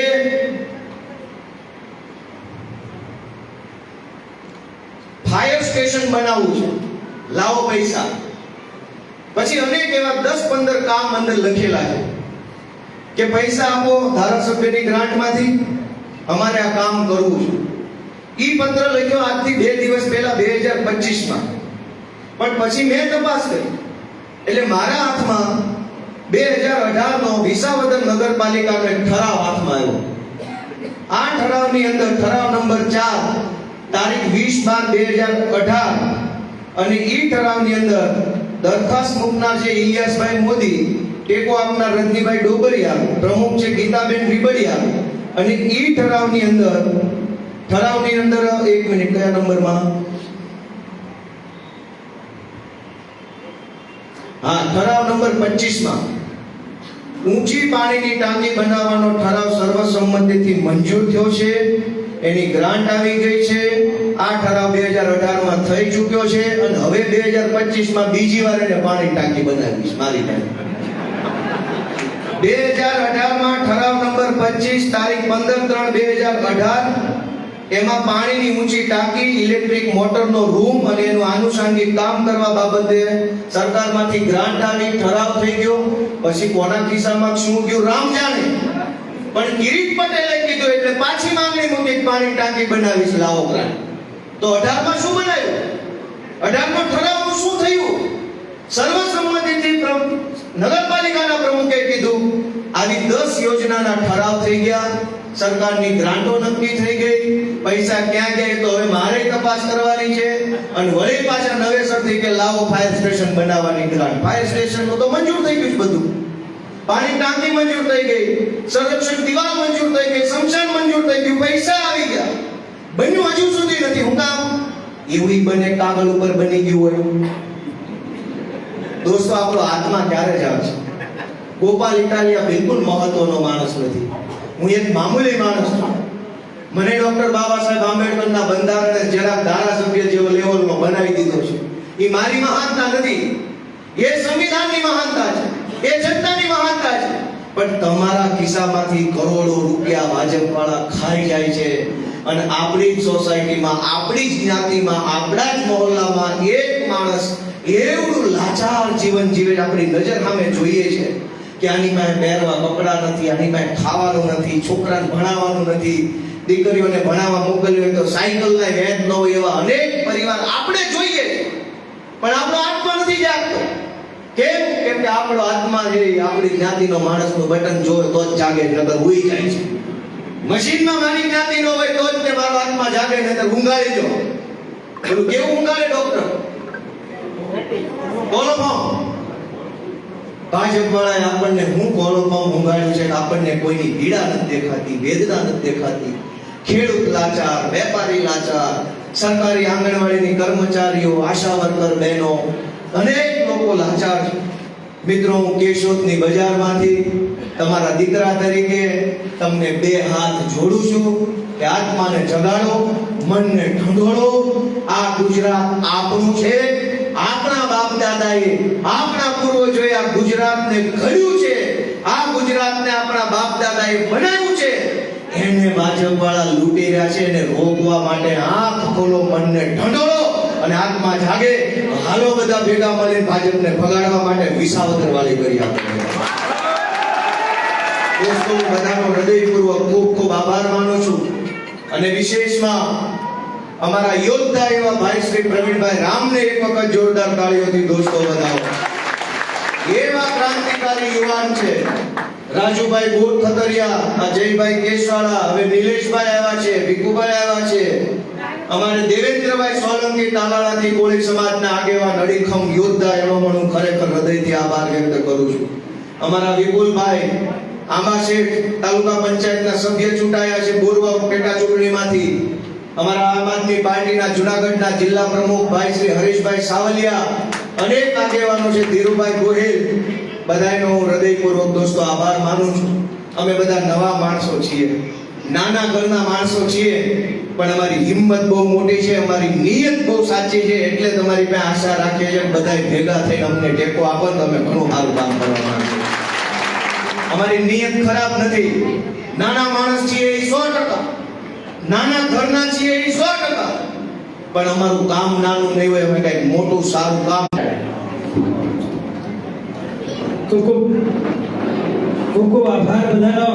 ફાયર સ્ટેશન બનાવવું છે, લાવો પૈસા. પછી અનેક એવા 10-15 કામ અંદર લખેલા છે કે પૈસા આપો ધારાસભ્યની ગ્રાન્ટમાંથી, અમારે આ કામ કરવું છે. ઈ પત્ર લખ્યો આજથી 2 દિવસ પહેલા 2025માં. પણ પછી મેં તપાસ કરી એટલે મારા હાથમાં 2018નો વિસાવદર નગરપાલિકાનો એક ઠરાવ હાથમાં આવ્યો. આ ઠરાવની અંદર ઠરાવ નંબર 4 તારીખ 20/12/2018 અને ઈ ઠરાવની અંદર દરખાસ્ત મૂકનાર છે ઇલિયાસભાઈ મોદી, ટેકો આપનાર રજનીભાઈ ડોબરિયા, પ્રમુખ છે ગીતાબેન રીબડિયા. અને ઈ ઠરાવની અંદર એક મિનિટ, કયા નંબરમાં? હા, ઠરાવ નંબર 25માં ઊંચી પાણીની ટાંકી બનાવવાનો ઠરાવ સર્વસંમતિથી મંજૂર થયો છે, એની ગ્રાન્ટ આવી ગઈ છે. આ ઠરાવ 2018માં થઈ ચૂક્યો છે અને હવે 2025માં બીજી વાર એને પાણી ટાંકી બનાવીશ મારી પાસે. 2018માં ઠરાવ નંબર 25 તારીખ 15/3/2018 એમાં પાણીની ઊંચી ટાંકી, ઇલેક્ટ્રિક મોટરનો રૂમ અને એનું આનુષંગિક કામ કરવા બાબતે સરકારમાંથી ગ્રાન્ટ આવી, ઠરાવ થઈ ગયો. પછી કોના ખિસ્સામાં શું ગયું રામ જાણે, પણ કિરીટ પટેલે કીધું એટલે પાછી માંગણી મૂકી પાણી ટાંકી બનાવીશ, લાવો ગ્રાન્ટ. તો 18માં શું બનાવ્યું? 18નો ઠરાવનું શું થયું? સર્વસંમતિથી નગરપાલિકાના પ્રમુખે કીધું આવી 10 યોજનાના ઠરાવ થઈ ગયા, સરકારની ગ્રાન્ટો નક્કી થઈ ગઈ, પૈસા ક્યાં ગયા તો હવે મારે તપાસ કરવાની છે. અને વળી પાછા નવેસરથી કે લાવો ફાયર સ્ટેશન બનાવવાની ગ્રાન્ટ. ફાયર સ્ટેશનનું તો મંજૂર થઈ ગયું બધું, પાણી ટાંકી મંજૂર થઈ ગઈ, સંરક્ષણ દિવાલ મંજૂર થઈ ગઈ, સ્મશાન મંજૂર થઈ ગયું, પૈસા આવી ગયા, બન્યું હજુ સુધી નથી. હું કામ? એવું બને કાગળ ઉપર બની ગયું હોય. દોસ્તો, આપણો આત્મા ક્યારે જ આવશે? ગોપાલ ઇટાલિયા બિલકુલ મહત્વનો માણસ નથી, હું એક મામૂલી માણસ છું. મને ડોક્ટર બાબા સાહેબ આંબેડકરના બંધારણે જરાક ધારાસભ્ય જેવો લેવલનો બનાવી દીધો છે. એ મારી મહાનતા નથી, એ સંવિધાનની મહાનતા છે, એ જનતાની મહાનતા છે. પણ તમારા ખિસ્સામાંથી કરોડો રૂપિયા ભાજપવાળા ખાઈ જાય છે અને આપણી જ સોસાયટીમાં, આપણી જ જ્ઞાતિમાં, આપણા જ મહોલ્લામાં એક માણસ એવું લાચાર જીવન જીવે, આપણી નજર સામે જોઈએ છે કે આની પાસે પહેરવા કપડા નથી, આની પાસે ખાવાનું નથી, છોકરાને ભણાવવાનું નથી, દીકરીઓને ભણાવવા મોકલવી હોય તો સાયકલના વેચ ન હોય એવા અનેક પરિવાર આપણે જોઈએ, પણ આપણો આત્મા નથી જાગતો. કેમ? કેમ કે આપણો આત્મા છે આપણી જ્ઞાતિનો માણસનું બટન જોવે તો જ જાગે, નકર હુઈ જાય છે. મશીનમાં મારી જ્ઞાતિ ન હોય તો જ તે મારો આત્મા જાગે, નહીતર ઊંઘાડી દો. પેલું કેવું ઊંઘાડે ડોક્ટર? કોલોફોર્મ. ભાજપ વાળાએ આપણને હું કોલોફોર્મ ઊંઘાડ્યું છે કે આપણને કોઈની પીડા નથી દેખાતી, વેદના નથી દેખાતી. ખેડૂત લાચાર, વેપારી લાચાર, સરકારી આંગણવાડીની કર્મચારીઓ, આશા વર્કર બહેનો, અનેક લોકો લાચાર છે. મિત્રો, હું કેશોદની બજારમાંથી તમારા દીકરા તરીકે તમને બે હાથ જોડું છું કે આત્માને જગાડો, મનને ઢંઢોળો. આ ગુજરાત આપણું છે. આપણા બાપ દાદાએ, આપણા પૂર્વજોએ આ ગુજરાતને ઘડ્યું છે. આ ગુજરાતને આપણા બાપ દાદાએ બનાવ્યું છે. એને ભાજપ વાળા લૂંટી રહ્યા છે. એને રોકવા માટે આંખ ખોલો, મનને ઢંઢોળો અને આત્મા જાગે. હાલો બધા ભેગા મળીને ભાજપને ભગાડવા માટે વિસાવદર વાળી કરી આપણે. દોસ્તો, હું બધાનો હૃદયપૂર્વક ખૂબ ખૂબ આભાર માનું છું. અને વિશેષમાં અમારા યોદ્ધા એવા ભાઈ શ્રી પ્રવીણભાઈ રામને એક વખત જોરદાર તાળીઓથી દોસ્તો વધાવો. એવા ક્રાંતિકારી યુવાન છે. રાજુભાઈ ગોર ખતરિયા, આ જયભાઈ કેશવાળા, હવે નિલેશભાઈ આવ્યા છે, ભીખુભાઈ આવ્યા છે. અમારે દેવેન્દ્રભાઈ સોલંકી તાલાળાથી કોળી સમાજના આગેવાન અડીખમ યોદ્ધા, એનો પણ હું ખરેખર હૃદયથી આભાર વ્યક્ત કરું છું. અમારા વિપુલભાઈ આંબા શેઠ તાલુકા પંચાયતના સભ્ય ચૂંટાયા છે બોરવા પેટા ચૂંટણીમાંથી. અમારા આમ આદમી પાર્ટીના જુનાગઢના જિલ્લા પ્રમુખ ભાઈ શ્રી હરીશભાઈ સાવલિયા, અનેક આગેવાનો છે, ધીરુભાઈ ગોહિલ. બધાનો હું હૃદયપૂર્વક દોસ્તો આભાર માનું છું. અમે બધા નવા માણસો છીએ, નાના ઘરના માણસો છીએ, પણ અમારી હિંમત બહુ મોટી છે, અમારી નિયત બહુ સાચી છે. એટલે તમારી પાસે આશા રાખીએ છીએ બધાય ભેગા થઈને અમને ટેકો આપો તો અમે ઘણું સારું કામ કરવાના છીએ. અમારી નિયત ખરાબ નથી. નાના માણસ છીએ એ 100%, નાના ઘરના છીએ એ 100%, પણ અમારું કામ નાનું નહીં હોય. અમે કઈક મોટું સારું કામ. ખૂબ ખૂબ આભાર બધાનો.